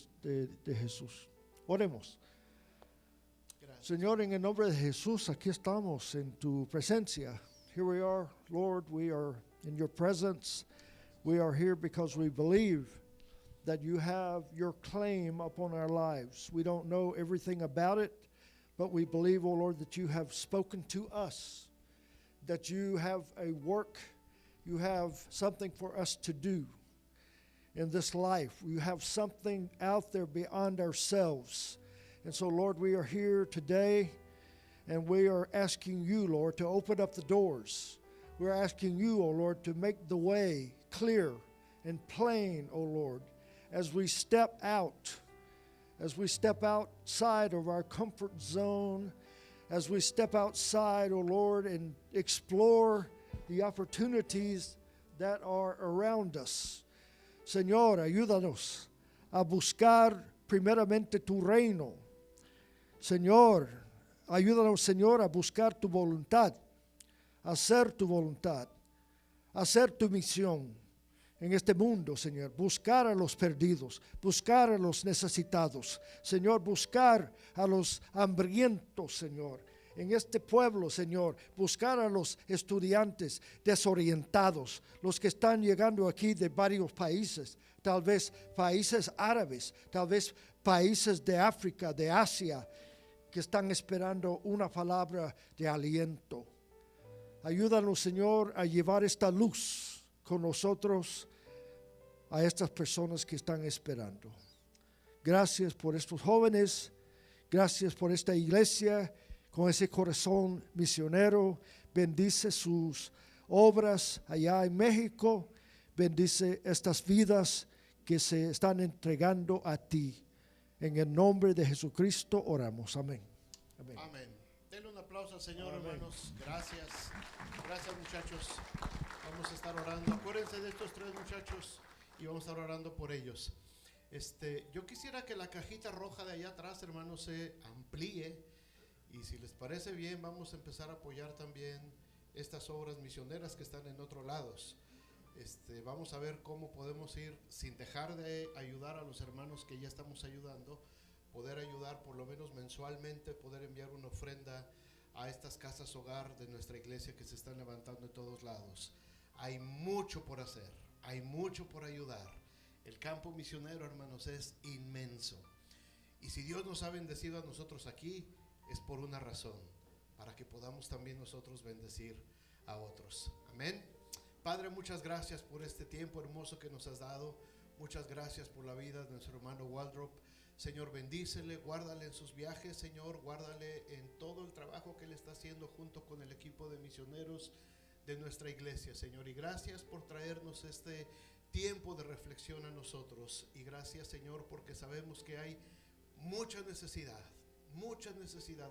Jesús. Oremos. Gracias. Señor, en el nombre de Jesús, aquí estamos en tu presencia. Here we are, Lord, we are in your presence. We are here because we believe that you have your claim upon our lives. We don't know everything about it, but we believe, oh Lord, that you have spoken to us, that you have a work, you have something for us to do in this life. You have something out there beyond ourselves. And so, Lord, we are here today, and we are asking you, Lord, to open up the doors. We're asking you, oh Lord, to make the way clear and plain, oh Lord, as we step outside of our comfort zone, as we step outside, oh Lord, and explore the opportunities that are around us. Señor, ayúdanos a buscar primeramente tu reino. Señor, ayúdanos, Señor, a buscar tu voluntad, a hacer tu voluntad, a hacer tu misión en este mundo, Señor. Buscar a los perdidos, buscar a los necesitados, Señor, buscar a los hambrientos, Señor. En este pueblo, Señor, buscar a los estudiantes desorientados, los que están llegando aquí de varios países, tal vez países árabes, tal vez países de África, de Asia, que están esperando una palabra de aliento. Ayúdanos, Señor, a llevar esta luz con nosotros a estas personas que están esperando. Gracias por estos jóvenes, gracias por esta iglesia con ese corazón misionero. Bendice sus obras allá en México, bendice estas vidas que se están entregando a ti. En el nombre de Jesucristo oramos. Amén. Amén. Amén. Denle un aplauso al Señor, Amén. hermanos. Gracias. Gracias, muchachos. Vamos a estar orando. Acuérdense de estos 3 muchachos y vamos a estar orando por ellos. Yo quisiera que la cajita roja de allá atrás, hermanos, se amplíe. Y si les parece bien, vamos a empezar a apoyar también estas obras misioneras que están en otros lados. Vamos a ver cómo podemos ir, sin dejar de ayudar a los hermanos que ya estamos ayudando, poder ayudar por lo menos mensualmente, poder enviar una ofrenda a estas casas hogar de nuestra iglesia que se están levantando en todos lados. Hay mucho por hacer, hay mucho por ayudar. El campo misionero, hermanos, es inmenso. Y si Dios nos ha bendecido a nosotros aquí, es por una razón, para que podamos también nosotros bendecir a otros. Amén. Padre, muchas gracias por este tiempo hermoso que nos has dado. Muchas gracias por la vida de nuestro hermano Waldrop. Señor, bendícele, guárdale en sus viajes, Señor, guárdale en todo el trabajo que él está haciendo junto con el equipo de misioneros de nuestra iglesia, Señor. Y gracias por traernos este tiempo de reflexión a nosotros. Y gracias, Señor, porque sabemos que hay mucha necesidad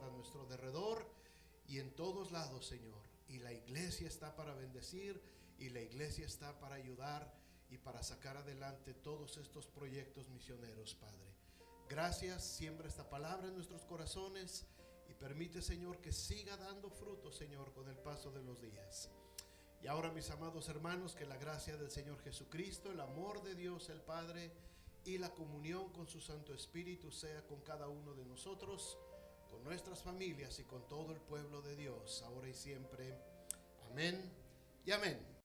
a nuestro derredor y en todos lados, Señor. Y la iglesia está para bendecir, y la iglesia está para ayudar y para sacar adelante todos estos proyectos misioneros, Padre. Gracias, siembra esta palabra en nuestros corazones y permite, Señor, que siga dando fruto, Señor, con el paso de los días. Y ahora, mis amados hermanos, que la gracia del Señor Jesucristo, el amor de Dios el Padre y la comunión con su Santo Espíritu sea con cada uno de nosotros, con nuestras familias y con todo el pueblo de Dios, ahora y siempre. Amén y amén.